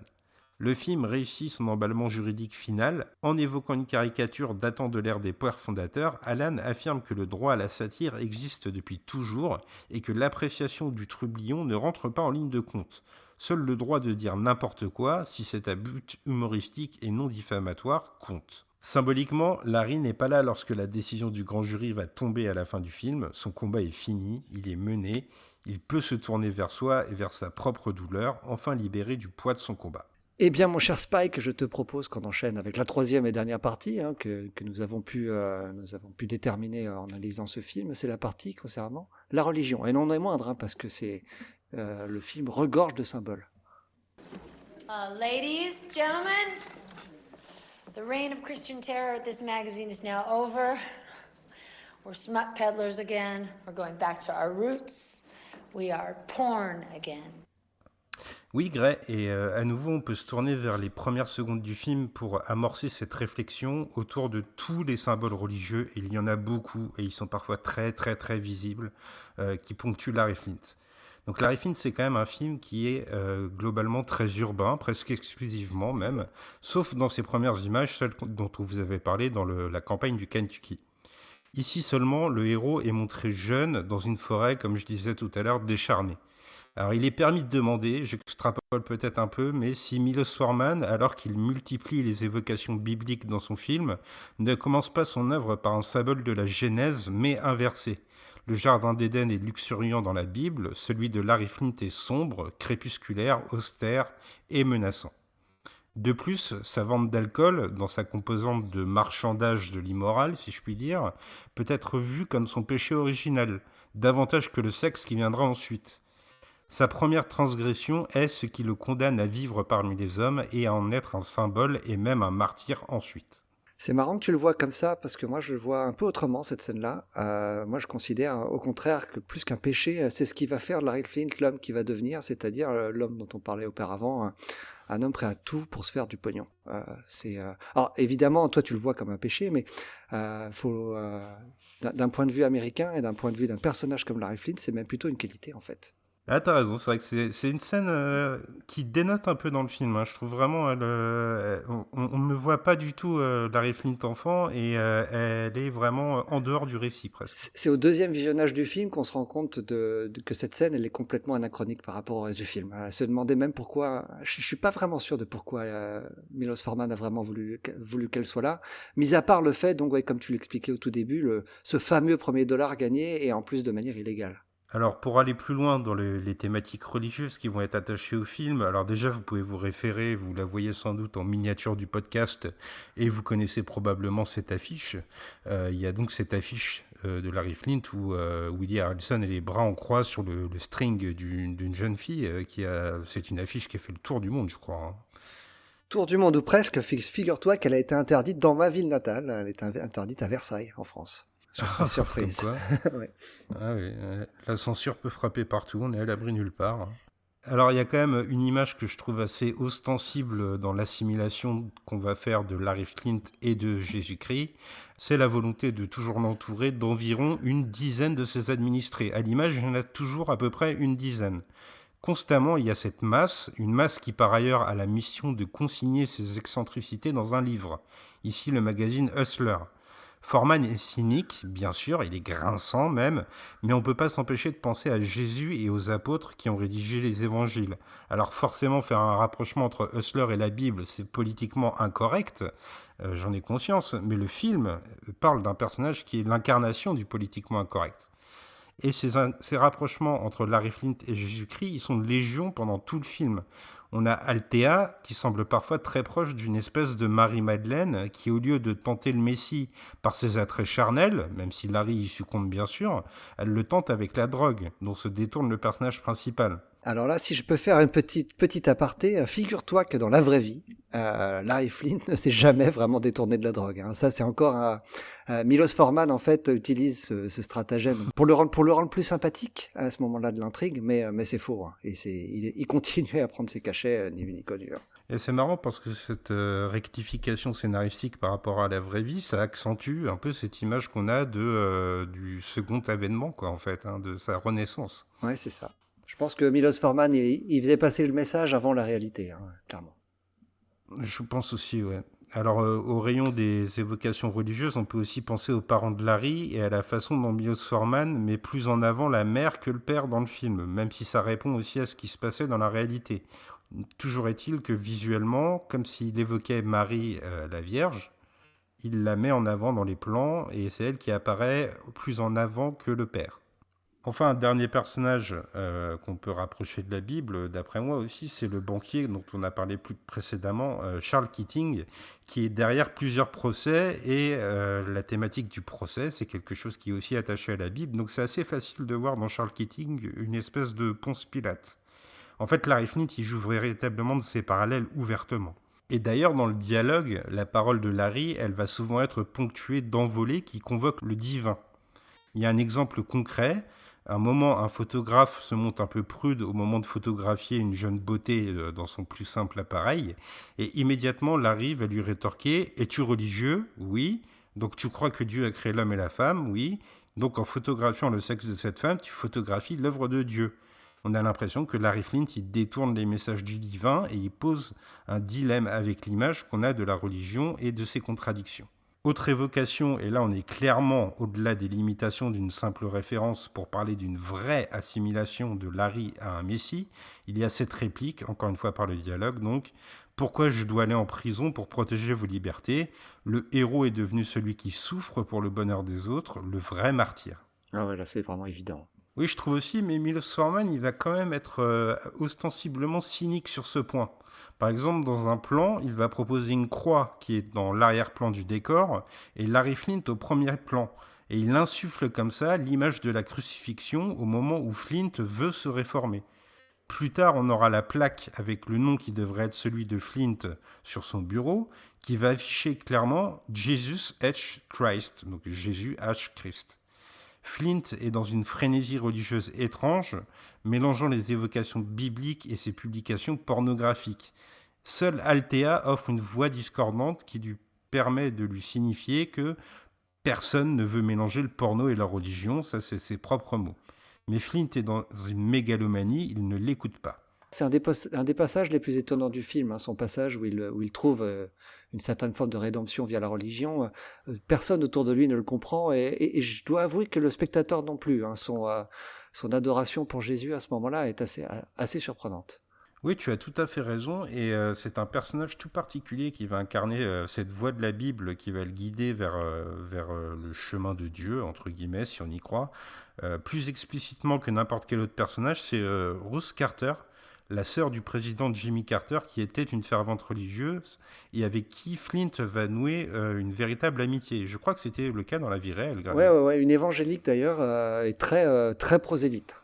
D: Le film réussit son emballement juridique final. En évoquant une caricature datant de l'ère des pères fondateurs, Alan affirme que le droit à la satire existe depuis toujours et que l'appréciation du trublion ne rentre pas en ligne de compte. Seul le droit de dire n'importe quoi, si c'est à but humoristique et non diffamatoire, compte. Symboliquement, Larry n'est pas là lorsque la décision du grand jury va tomber à la fin du film. Son combat est fini, il est mené, il peut se tourner vers soi et vers sa propre douleur, enfin libéré du poids de son combat.
E: Eh bien, mon cher Spike, je te propose qu'on enchaîne avec la troisième et dernière partie que nous avons pu déterminer en analysant ce film. C'est la partie concernant la religion. Et non des moindres, parce que c'est le film regorge de symboles.
G: Ladies, gentlemen, the reign of Christian terror at this magazine is now over. We're smut peddlers again. We're going back to our roots. We are porn again.
D: Oui, Gray, et à nouveau, on peut se tourner vers les premières secondes du film pour amorcer cette réflexion autour de tous les symboles religieux, et il y en a beaucoup, et ils sont parfois très très très visibles, qui ponctuent Larry Flint. Donc Larry Flint, c'est quand même un film qui est globalement très urbain, presque exclusivement même, sauf dans ses premières images, celles dont on vous avait parlé dans la campagne du Kentucky. Ici seulement, le héros est montré jeune dans une forêt, comme je disais tout à l'heure, décharnée. Alors, il est permis de demander, j'extrapole peut-être un peu, mais si Milos Forman, alors qu'il multiplie les évocations bibliques dans son film, ne commence pas son œuvre par un symbole de la Genèse, mais inversé. Le jardin d'Éden est luxuriant dans la Bible, celui de Larry Flint est sombre, crépusculaire, austère et menaçant. De plus, sa vente d'alcool, dans sa composante de marchandage de l'immoral, si je puis dire, peut être vue comme son péché original, davantage que le sexe qui viendra ensuite. Sa première transgression est ce qui le condamne à vivre parmi les hommes et à en être un symbole et même un martyr ensuite.
E: C'est marrant que tu le vois comme ça, parce que moi je le vois un peu autrement cette scène-là. Moi je considère au contraire que plus qu'un péché, c'est ce qui va faire de Larry Flint l'homme qui va devenir, c'est-à-dire l'homme dont on parlait auparavant, un homme prêt à tout pour se faire du pognon. Alors évidemment, toi tu le vois comme un péché, mais d'un point de vue américain et d'un point de vue d'un personnage comme Larry Flint, c'est même plutôt une qualité en fait.
D: Ah, t'as raison, c'est vrai que c'est une scène qui dénote un peu dans le film. Hein. Je trouve vraiment, on ne voit pas du tout Larry Flint enfant et elle est vraiment en dehors du récit presque.
E: C'est au deuxième visionnage du film qu'on se rend compte que cette scène, elle est complètement anachronique par rapport au reste du film. Se demander même pourquoi, je suis pas vraiment sûr de pourquoi Milos Forman a vraiment voulu qu'elle soit là, mis à part le fait, donc ouais, comme tu l'expliquais au tout début, ce fameux premier dollar gagné et en plus de manière illégale.
D: Alors, pour aller plus loin dans les thématiques religieuses qui vont être attachées au film, alors déjà, vous pouvez vous référer, vous la voyez sans doute en miniature du podcast, et vous connaissez probablement cette affiche. Il y a donc cette affiche de Larry Flint où Woody Harrelson a les bras en croix sur le string d'une jeune fille. C'est une affiche qui a fait le tour du monde, je crois. Hein.
E: Tour du monde ou presque, figure-toi qu'elle a été interdite dans ma ville natale, elle est interdite à Versailles, en France. Surprise.
D: Comme quoi. Ouais. Ah oui, la censure peut frapper partout, on est à l'abri nulle part. Alors il y a quand même une image que je trouve assez ostensible dans l'assimilation qu'on va faire de Larry Flint et de Jésus-Christ, c'est la volonté de toujours l'entourer d'environ une dizaine de ses administrés. À l'image, il y en a toujours à peu près une dizaine. Constamment, il y a cette masse, une masse qui par ailleurs a la mission de consigner ses excentricités dans un livre. Ici le magazine Hustler. Forman est cynique, bien sûr, il est grinçant même, mais on ne peut pas s'empêcher de penser à Jésus et aux apôtres qui ont rédigé les évangiles. Alors forcément, faire un rapprochement entre Hustler et la Bible, c'est politiquement incorrect, j'en ai conscience, mais le film parle d'un personnage qui est l'incarnation du politiquement incorrect. Et ces rapprochements entre Larry Flint et Jésus-Christ, ils sont légion pendant tout le film. On a Althea, qui semble parfois très proche d'une espèce de Marie-Madeleine, qui au lieu de tenter le Messie par ses attraits charnels, même si Larry y succombe bien sûr, elle le tente avec la drogue, dont se détourne le personnage principal.
E: Alors là, si je peux faire une petite aparté, figure-toi que dans la vraie vie, Larry Flint ne s'est jamais vraiment détourné de la drogue. Hein. Ça, c'est encore Milos Forman en fait utilise ce stratagème pour le rendre plus sympathique à ce moment-là de l'intrigue, mais c'est faux. Hein. Et il continue à prendre ses cachets ni vu ni connu. Hein.
D: Et c'est marrant parce que cette rectification scénaristique par rapport à la vraie vie, ça accentue un peu cette image qu'on a du second avènement, quoi, en fait, hein, de sa renaissance.
E: Ouais, c'est ça. Je pense que Milos Forman, il faisait passer le message avant la réalité, hein, clairement.
D: Je pense aussi, ouais. Alors, au rayon des évocations religieuses, on peut aussi penser aux parents de Larry et à la façon dont Milos Forman met plus en avant la mère que le père dans le film, même si ça répond aussi à ce qui se passait dans la réalité. Toujours est-il que visuellement, comme s'il évoquait Marie, la Vierge, il la met en avant dans les plans et c'est elle qui apparaît plus en avant que le père. Enfin, un dernier personnage qu'on peut rapprocher de la Bible, d'après moi aussi, c'est le banquier dont on a parlé plus précédemment, Charles Keating, qui est derrière plusieurs procès, et la thématique du procès, c'est quelque chose qui est aussi attaché à la Bible, donc c'est assez facile de voir dans Charles Keating une espèce de Ponce Pilate. En fait, Larry Flint, il joue véritablement de ces parallèles ouvertement. Et d'ailleurs, dans le dialogue, la parole de Larry, elle va souvent être ponctuée d'envolées qui convoquent le divin. Il y a un exemple concret. À un moment, un photographe se montre un peu prude au moment de photographier une jeune beauté dans son plus simple appareil. Et immédiatement, Larry va lui rétorquer « Es-tu religieux ? Oui. Donc tu crois que Dieu a créé l'homme et la femme ? Oui. Donc en photographiant le sexe de cette femme, tu photographies l'œuvre de Dieu. » On a l'impression que Larry Flint, il détourne les messages du divin et il pose un dilemme avec l'image qu'on a de la religion et de ses contradictions. Autre évocation, et là on est clairement au-delà des limitations d'une simple référence pour parler d'une vraie assimilation de Larry à un messie, il y a cette réplique, encore une fois par le dialogue donc, « Pourquoi je dois aller en prison pour protéger vos libertés ? Le héros est devenu celui qui souffre pour le bonheur des autres, le vrai martyr. »
E: Ah ouais, là c'est vraiment évident.
D: Oui, je trouve aussi, mais Milos Forman, il va quand même être ostensiblement cynique sur ce point. Par exemple, dans un plan, il va proposer une croix qui est dans l'arrière-plan du décor et Larry Flint au premier plan. Et il insuffle comme ça l'image de la crucifixion au moment où Flint veut se réformer. Plus tard, on aura la plaque avec le nom qui devrait être celui de Flint sur son bureau, qui va afficher clairement Jesus H. Christ, donc Jésus H. Christ. Flint est dans une frénésie religieuse étrange, mélangeant les évocations bibliques et ses publications pornographiques. Seule Althea offre une voix discordante qui lui permet de lui signifier que personne ne veut mélanger le porno et la religion, ça c'est ses propres mots. Mais Flint est dans une mégalomanie, il ne l'écoute pas.
E: C'est un des passages les plus étonnants du film, hein, son passage où il trouve une certaine forme de rédemption via la religion. Personne autour de lui ne le comprend et je dois avouer que le spectateur non plus. Hein, son adoration pour Jésus à ce moment-là est assez surprenante.
D: Oui, tu as tout à fait raison et c'est un personnage tout particulier qui va incarner cette voix de la Bible qui va le guider vers le chemin de Dieu, entre guillemets, si on y croit. Plus explicitement que n'importe quel autre personnage, c'est Ruth Carter, la sœur du président Jimmy Carter, qui était une fervente religieuse et avec qui Flint va nouer une véritable amitié. Je crois que c'était le cas dans la vie réelle.
E: Ouais, une évangélique d'ailleurs, et très prosélyte.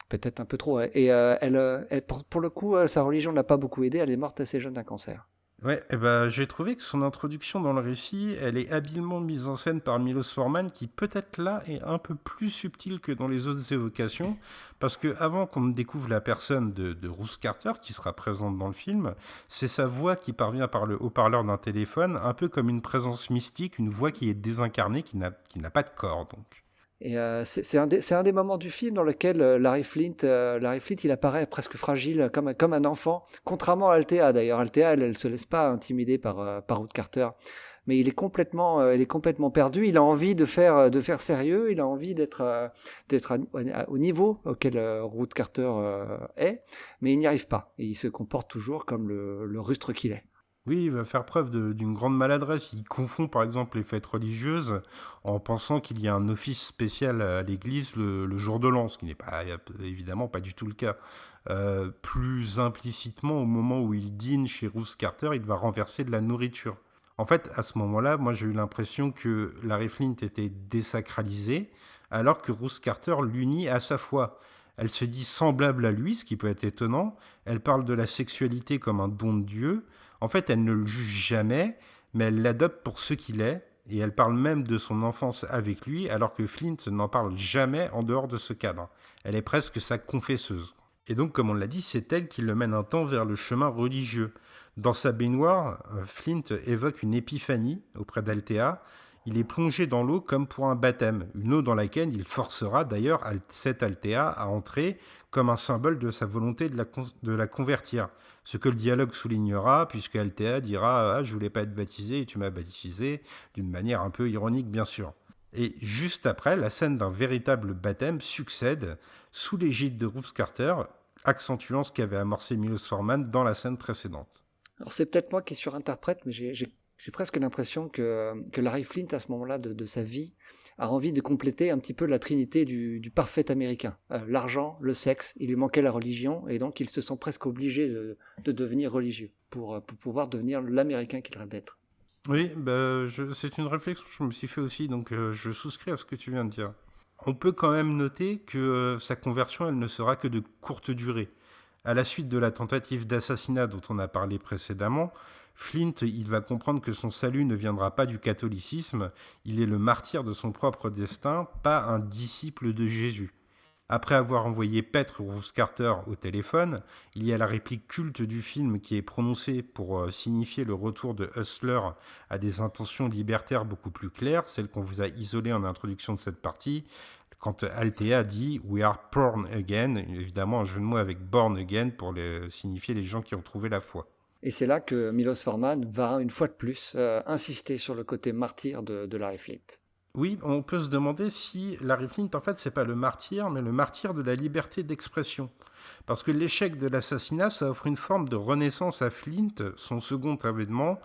E: Peut-être un peu trop. Ouais. Et elle, pour le coup, sa religion ne l'a pas beaucoup aidée. Elle est morte assez jeune d'un cancer.
D: Ouais, j'ai trouvé que son introduction dans le récit, elle est habilement mise en scène par Milos Forman, qui peut-être là est un peu plus subtil que dans les autres évocations, parce que avant qu'on ne découvre la personne de Ruth Carter, qui sera présente dans le film, c'est sa voix qui parvient par le haut-parleur d'un téléphone, un peu comme une présence mystique, une voix qui est désincarnée, qui n'a pas de corps, donc.
E: Et c'est un des moments du film dans lequel Larry Flint, il apparaît presque fragile, comme un enfant, contrairement à Althea d'ailleurs. Althea, elle se laisse pas intimider par Ruth Carter, mais il est complètement perdu. Il a envie de faire sérieux, il a envie d'être au niveau auquel Ruth Carter est, mais il n'y arrive pas. Et il se comporte toujours comme le rustre qu'il est.
D: Oui, il va faire preuve d'une grande maladresse. Il confond par exemple les fêtes religieuses en pensant qu'il y a un office spécial à l'église le jour de l'an, ce qui n'est pas, évidemment pas du tout le cas. Plus implicitement, au moment où il dîne chez Ruth Carter, il va renverser de la nourriture. En fait, à ce moment-là, moi j'ai eu l'impression que Larry Flint était désacralisé, alors que Ruth Carter l'unit à sa foi. Elle se dit semblable à lui, ce qui peut être étonnant. Elle parle de la sexualité comme un don de Dieu. En fait, elle ne le juge jamais, mais elle l'adopte pour ce qu'il est, et elle parle même de son enfance avec lui, alors que Flint n'en parle jamais en dehors de ce cadre. Elle est presque sa confesseuse. Et donc, comme on l'a dit, c'est elle qui le mène un temps vers le chemin religieux. Dans sa baignoire, Flint évoque une épiphanie auprès d'Althea. Il est plongé dans l'eau comme pour un baptême, une eau dans laquelle il forcera d'ailleurs cette Althea à entrer comme un symbole de sa volonté de la convertir. Ce que le dialogue soulignera, puisque Althea dira « Ah, je voulais pas être baptisé et tu m'as baptisé », d'une manière un peu ironique bien sûr. Et juste après, la scène d'un véritable baptême succède sous l'égide de Ruth Carter, accentuant ce qu'avait amorcé Milos Forman dans la scène précédente.
E: Alors c'est peut-être moi qui surinterprète, mais j'ai presque l'impression que Larry Flint, à ce moment-là de sa vie, a envie de compléter un petit peu la trinité du parfait américain. L'argent, le sexe, il lui manquait la religion, et donc il se sent presque obligé de devenir religieux pour pouvoir devenir l'américain qu'il rêve d'être.
D: Oui, c'est une réflexion que je me suis fait aussi, donc je souscris à ce que tu viens de dire. On peut quand même noter que sa conversion, elle ne sera que de courte durée. À la suite de la tentative d'assassinat dont on a parlé précédemment, Flint, il va comprendre que son salut ne viendra pas du catholicisme, il est le martyr de son propre destin, pas un disciple de Jésus. Après avoir envoyé paître Ruth Carter au téléphone, il y a la réplique culte du film qui est prononcée pour signifier le retour de Hustler à des intentions libertaires beaucoup plus claires, celle qu'on vous a isolée en introduction de cette partie, quand Althea dit « We are born again », évidemment un jeu de mots avec « born again » pour signifier les gens qui ont trouvé la foi.
E: Et c'est là que Milos Forman va, une fois de plus, insister sur le côté martyr de Larry Flynt.
D: Oui, on peut se demander si Larry Flynt, en fait, c'est pas le martyr, mais le martyr de la liberté d'expression. Parce que l'échec de l'assassinat, ça offre une forme de renaissance à Flynt, son second avènement,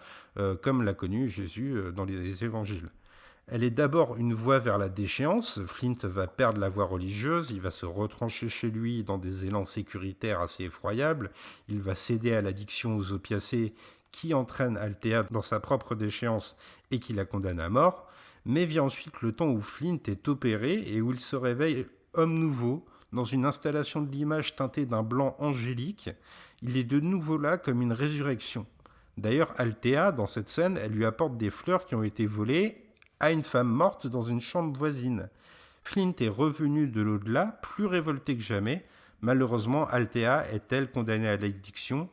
D: comme l'a connu Jésus dans les évangiles. Elle est d'abord une voie vers la déchéance. Flynt va perdre la voie religieuse, il va se retrancher chez lui dans des élans sécuritaires assez effroyables, il va céder à l'addiction aux opiacés qui entraîne Althea dans sa propre déchéance et qui la condamne à mort. Mais vient ensuite le temps où Flynt est opéré et où il se réveille homme nouveau, dans une installation de l'image teintée d'un blanc angélique. Il est de nouveau là comme une résurrection. D'ailleurs, Althea, dans cette scène, elle lui apporte des fleurs qui ont été volées à une femme morte dans une chambre voisine. Flynt est revenu de l'au-delà, plus révolté que jamais. Malheureusement, Althea est, elle, condamnée à l'addiction,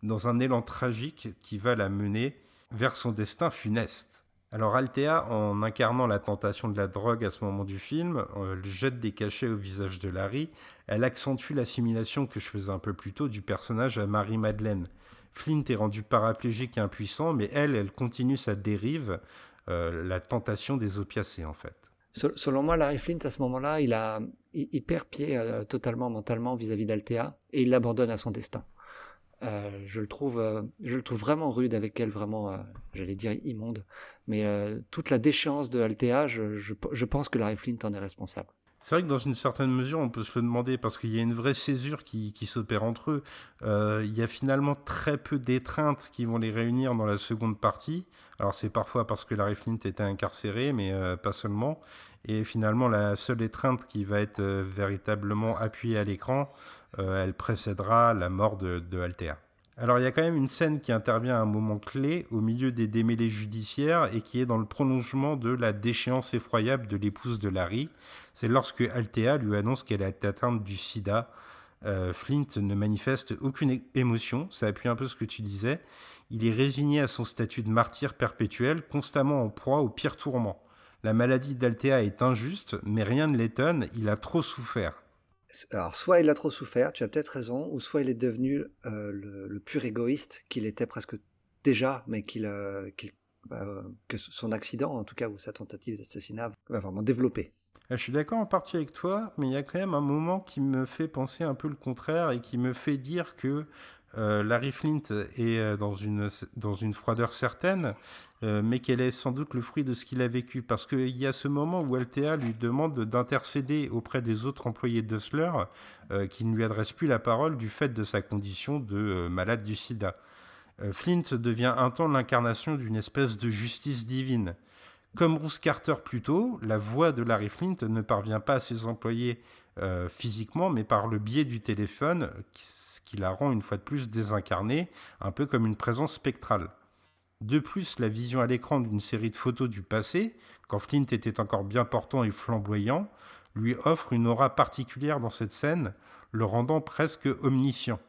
D: dans un élan tragique qui va la mener vers son destin funeste. Alors Althea, en incarnant la tentation de la drogue à ce moment du film, elle jette des cachets au visage de Larry, elle accentue l'assimilation que je faisais un peu plus tôt du personnage à Marie-Madeleine. Flynt est rendu paraplégique et impuissant, mais elle continue sa dérive, la tentation des opiacés en fait.
E: Selon moi, Larry Flynt, à ce moment-là, il perd pied totalement mentalement vis-à-vis d'Althea et il l'abandonne à son destin. Je le trouve vraiment rude avec elle, vraiment, j'allais dire immonde. Mais toute la déchéance de Althea, je pense que Larry Flynt en est responsable.
D: C'est vrai que dans une certaine mesure, on peut se le demander parce qu'il y a une vraie césure qui s'opère entre eux. Il y a finalement très peu d'étreintes qui vont les réunir dans la seconde partie. Alors c'est parfois parce que Larry Flynt était incarcéré, mais pas seulement. Et finalement, la seule étreinte qui va être véritablement appuyée à l'écran, elle précédera la mort de Althea. Alors il y a quand même une scène qui intervient à un moment clé au milieu des démêlés judiciaires et qui est dans le prolongement de la déchéance effroyable de l'épouse de Larry. C'est lorsque Althea lui annonce qu'elle est atteinte du sida. Flynt ne manifeste aucune émotion, ça appuie un peu ce que tu disais. Il est résigné à son statut de martyr perpétuel, constamment en proie au pire tourment. La maladie d'Althea est injuste, mais rien ne l'étonne, il a trop souffert.
E: Alors, soit il a trop souffert, tu as peut-être raison, ou soit il est devenu le pur égoïste qu'il était presque déjà, mais que son accident, en tout cas, ou sa tentative d'assassinat, va vraiment développer.
D: Je suis d'accord en partie avec toi, mais il y a quand même un moment qui me fait penser un peu le contraire et qui me fait dire que Larry Flynt est dans une froideur certaine, mais qu'elle est sans doute le fruit de ce qu'il a vécu. Parce qu'il y a ce moment où Althea lui demande d'intercéder auprès des autres employés d'Hustler qui ne lui adressent plus la parole du fait de sa condition de malade du sida. Flynt devient un temps l'incarnation d'une espèce de justice divine. Comme Bruce Carter plus tôt, la voix de Larry Flynt ne parvient pas à ses employés physiquement, mais par le biais du téléphone, qui la rend une fois de plus désincarnée, un peu comme une présence spectrale. De plus, la vision à l'écran d'une série de photos du passé, quand Flynt était encore bien portant et flamboyant, lui offre une aura particulière dans cette scène, le rendant presque omniscient.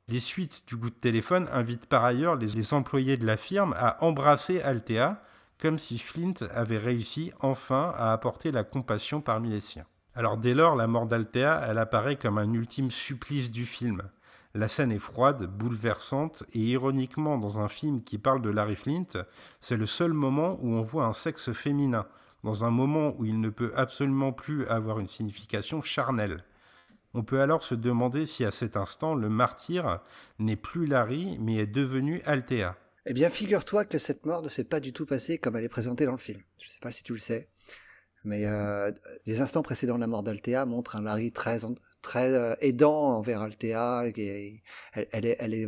D: Les suites du coup de téléphone invitent par ailleurs les employés de la firme à embrasser Althea, comme si Flynt avait réussi enfin à apporter la compassion parmi les siens. Alors dès lors, la mort d'Althea, elle apparaît comme un ultime supplice du film. La scène est froide, bouleversante, et ironiquement, dans un film qui parle de Larry Flynt, c'est le seul moment où on voit un sexe féminin, dans un moment où il ne peut absolument plus avoir une signification charnelle. On peut alors se demander si à cet instant, le martyr n'est plus Larry, mais est devenu Althea.
E: Eh bien, figure-toi que cette mort ne s'est pas du tout passée comme elle est présentée dans le film. Je ne sais pas si tu le sais, mais les instants précédant la mort d'Althea montrent un Larry très aidant envers Althea. Elle est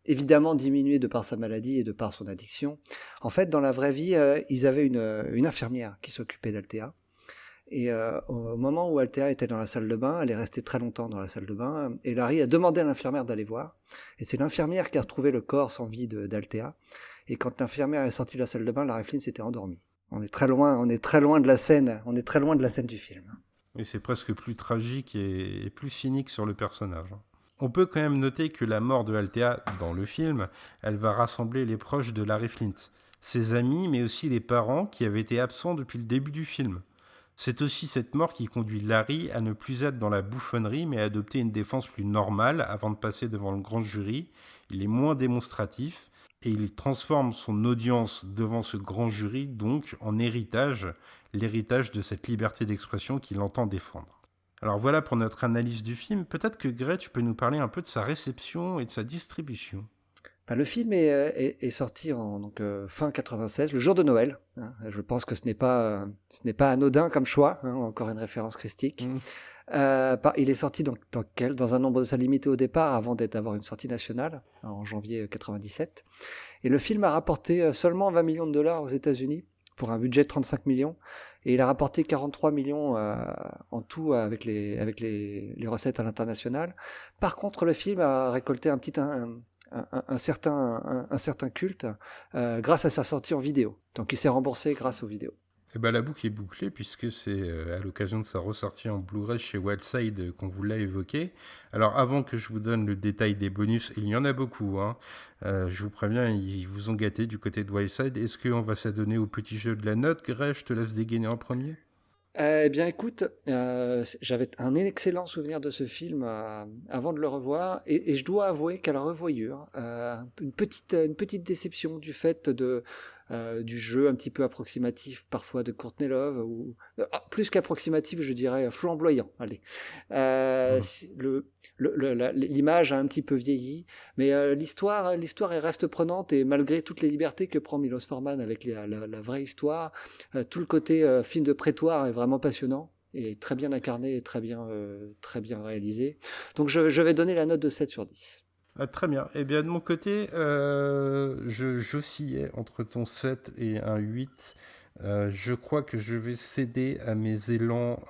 E: évidemment diminuée de par sa maladie et de par son addiction. En fait, dans la vraie vie, ils avaient une infirmière qui s'occupait d'Althea. Et au moment où Althea était dans la salle de bain, elle est restée très longtemps dans la salle de bain, et Larry a demandé à l'infirmière d'aller voir. Et c'est l'infirmière qui a retrouvé le corps sans vie d'Althea. Et quand l'infirmière est sortie de la salle de bain, Larry Flynt s'était endormi. On est très loin de la scène du film.
D: Oui, c'est presque plus tragique et plus cynique sur le personnage. On peut quand même noter que la mort de Althea dans le film, elle va rassembler les proches de Larry Flynt, ses amis, mais aussi les parents qui avaient été absents depuis le début du film. C'est aussi cette mort qui conduit Larry à ne plus être dans la bouffonnerie, mais à adopter une défense plus normale avant de passer devant le grand jury il est moins démonstratif, et il transforme son audience devant ce grand jury, donc en l'héritage de cette liberté d'expression qu'il entend défendre. Alors voilà pour notre analyse du film. Peut-être que Greg, tu peux nous parler un peu de sa réception et de sa distribution.
E: Le film est sorti fin 96, le jour de Noël. Je pense que ce n'est pas anodin comme choix, encore une référence christique. Il est sorti dans un nombre de salles limité au départ, avant d'avoir une sortie nationale, en janvier 97. Et le film a rapporté seulement 20 millions de dollars aux États-Unis, pour un budget de 35 millions. Et il a rapporté 43 millions en tout avec les recettes à l'international. Par contre, le film a récolté un certain culte grâce à sa sortie en vidéo. Donc il s'est remboursé grâce aux vidéos.
D: Et la boucle est bouclée puisque c'est à l'occasion de sa ressortie en Blu-ray chez Wildside qu'on vous l'a évoqué. Alors avant que je vous donne le détail des bonus, il y en a beaucoup, je vous préviens, ils vous ont gâté du côté de Wildside. Est-ce qu'on va s'adonner au petit jeu de la note? Greg, je te laisse dégainer en premier.
E: Eh bien écoute, j'avais un excellent souvenir de ce film avant de le revoir, et je dois avouer qu'à la revoyure, une petite déception du fait du jeu un petit peu approximatif parfois de Courtney Love, ou plus qu'approximatif, je dirais flamboyant. Allez, l'image a un petit peu vieilli, mais l'histoire elle reste prenante, et malgré toutes les libertés que prend Milos Forman avec la vraie histoire, tout le côté film de prétoire est vraiment passionnant et très bien incarné et très bien réalisé. Donc je vais donner la note de 7 sur 10.
D: Ah, très bien. Eh bien, de mon côté, j'oscillais entre ton 7 et un 8. Je crois que je vais céder à mes élans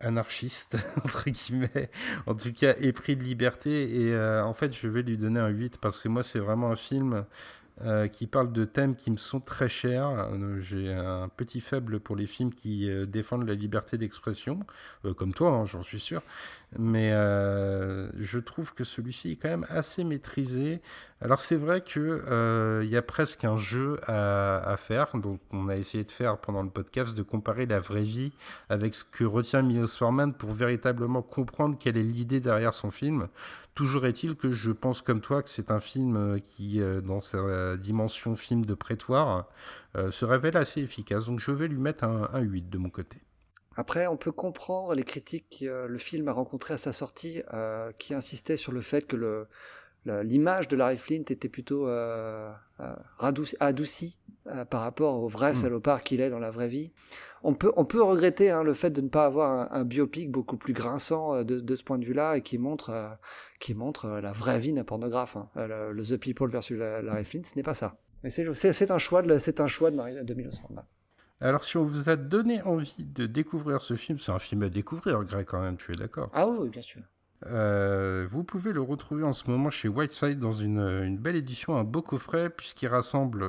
D: anarchistes, entre guillemets, en tout cas épris de liberté. Et en fait, je vais lui donner un 8 parce que moi, c'est vraiment un film qui parle de thèmes qui me sont très chers. J'ai un petit faible pour les films qui défendent la liberté d'expression, comme toi, j'en suis sûr. Mais je trouve que celui-ci est quand même assez maîtrisé. Alors c'est vrai que y a presque un jeu à faire, donc on a essayé de faire pendant le podcast, de comparer la vraie vie avec ce que retient Milos Forman pour véritablement comprendre quelle est l'idée derrière son film. Toujours est-il que je pense comme toi que c'est un film qui, dans sa dimension film de prétoire, se révèle assez efficace. Donc je vais lui mettre un 8 de mon côté.
E: Après, on peut comprendre les critiques que le film a rencontrées à sa sortie, qui insistaient sur le fait que l'image de Larry Flint était plutôt adoucie par rapport au vrai salopard qu'il est dans la vraie vie. On peut regretter le fait de ne pas avoir un biopic beaucoup plus grinçant de ce point de vue-là, et qui montre la vraie vie d'un pornographe. Le The People versus Larry Flint, ce n'est pas ça. Mais c'est un choix de Milos Forman.
D: Alors, si on vous a donné envie de découvrir ce film, c'est un film à découvrir, Greg, quand même, tu es d'accord?
E: Ah oui, bien sûr.
D: Vous pouvez le retrouver en ce moment chez Whiteside dans une belle édition, un beau coffret, puisqu'il rassemble,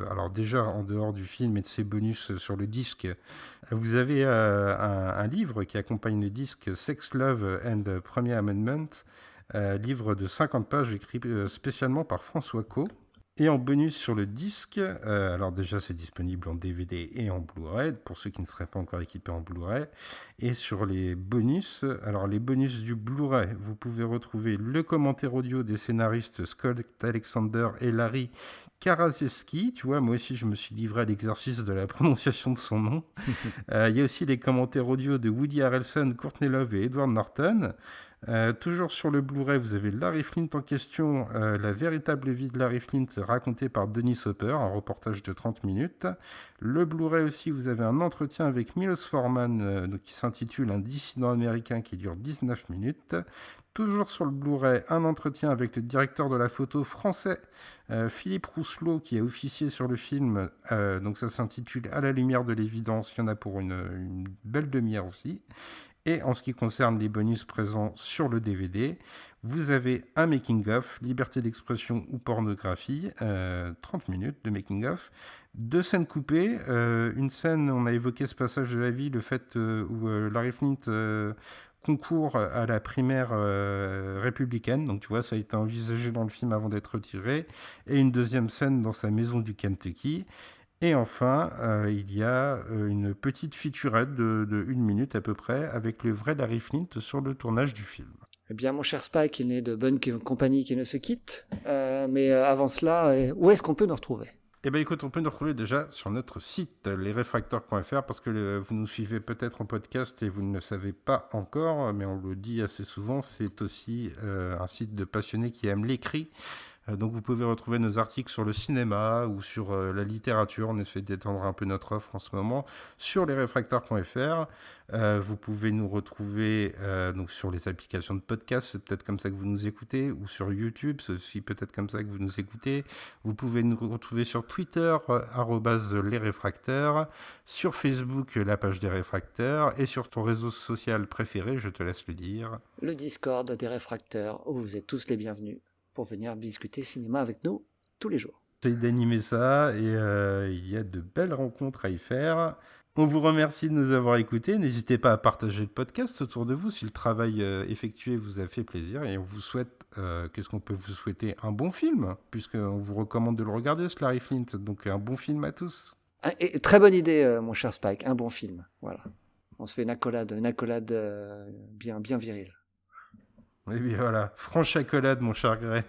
D: alors déjà en dehors du film et de ses bonus sur le disque, vous avez un livre qui accompagne le disque, Sex, Love and Premier Amendment, livre de 50 pages écrit spécialement par François Caux. Et en bonus sur le disque, alors déjà c'est disponible en DVD et en Blu-ray, pour ceux qui ne seraient pas encore équipés en Blu-ray. Et sur les bonus, alors les bonus du Blu-ray, vous pouvez retrouver le commentaire audio des scénaristes Scott Alexander et Larry Karaszewski. Tu vois, moi aussi je me suis livré à l'exercice de la prononciation de son nom. Il y a aussi les commentaires audio de Woody Harrelson, Courtney Love et Edward Norton. Toujours sur le Blu-ray, vous avez Larry Flint en question, la véritable vie de Larry Flint racontée par Dennis Hopper, un reportage de 30 minutes. Le Blu-ray aussi, vous avez un entretien avec Milos Forman qui s'intitule Un dissident américain qui dure 19 minutes. Toujours sur le Blu-ray, un entretien avec le directeur de la photo français, Philippe Rousselot, qui a officié sur le film. Donc ça s'intitule À la lumière de l'évidence. Il y en a pour une belle demi-heure aussi. Et en ce qui concerne les bonus présents sur le DVD, vous avez un making-of, liberté d'expression ou pornographie, 30 minutes de making-of, 2 scènes coupées, une scène, on a évoqué ce passage de la vie, le fait où Larry Flint concourt à la primaire républicaine, donc tu vois, ça a été envisagé dans le film avant d'être retiré, et une deuxième scène dans sa maison du Kentucky. Et enfin, il y a une petite featurette de 1 minute à peu près avec le vrai Larry Flint sur le tournage du film.
E: Eh bien, mon cher Spike, il n'est de bonne compagnie qui ne se quitte. Mais avant cela, où est-ce qu'on peut nous retrouver ?
D: Eh bien écoute, on peut nous retrouver déjà sur notre site, lesrefracteurs.fr, parce que vous nous suivez peut-être en podcast et vous ne le savez pas encore, mais on le dit assez souvent, c'est aussi un site de passionnés qui aiment l'écrit. Donc vous pouvez retrouver nos articles sur le cinéma ou sur la littérature. On essaie d'étendre un peu notre offre en ce moment sur lesrefracteurs.fr. Vous pouvez nous retrouver donc sur les applications de podcast, c'est peut-être comme ça que vous nous écoutez, ou sur YouTube, c'est aussi peut-être comme ça que vous nous écoutez. Vous pouvez nous retrouver sur Twitter, @lesrefracteurs, sur Facebook, la page des réfracteurs, et sur ton réseau social préféré, je te laisse le dire.
E: Le Discord des réfracteurs, où vous êtes tous les bienvenus pour venir discuter cinéma avec nous tous les jours.
D: J'essaie d'animer ça et il y a de belles rencontres à y faire. On vous remercie de nous avoir écoutés. N'hésitez pas à partager le podcast autour de vous si le travail effectué vous a fait plaisir. Et on vous souhaite, qu'est-ce qu'on peut vous souhaiter ? Un bon film, puisqu'on vous recommande de le regarder, ce Larry Flint. Donc un bon film à tous.
E: Et très bonne idée, mon cher Spike, un bon film. Voilà. On se fait une accolade bien virile.
D: Et bien voilà, franche accolade, mon cher Gray.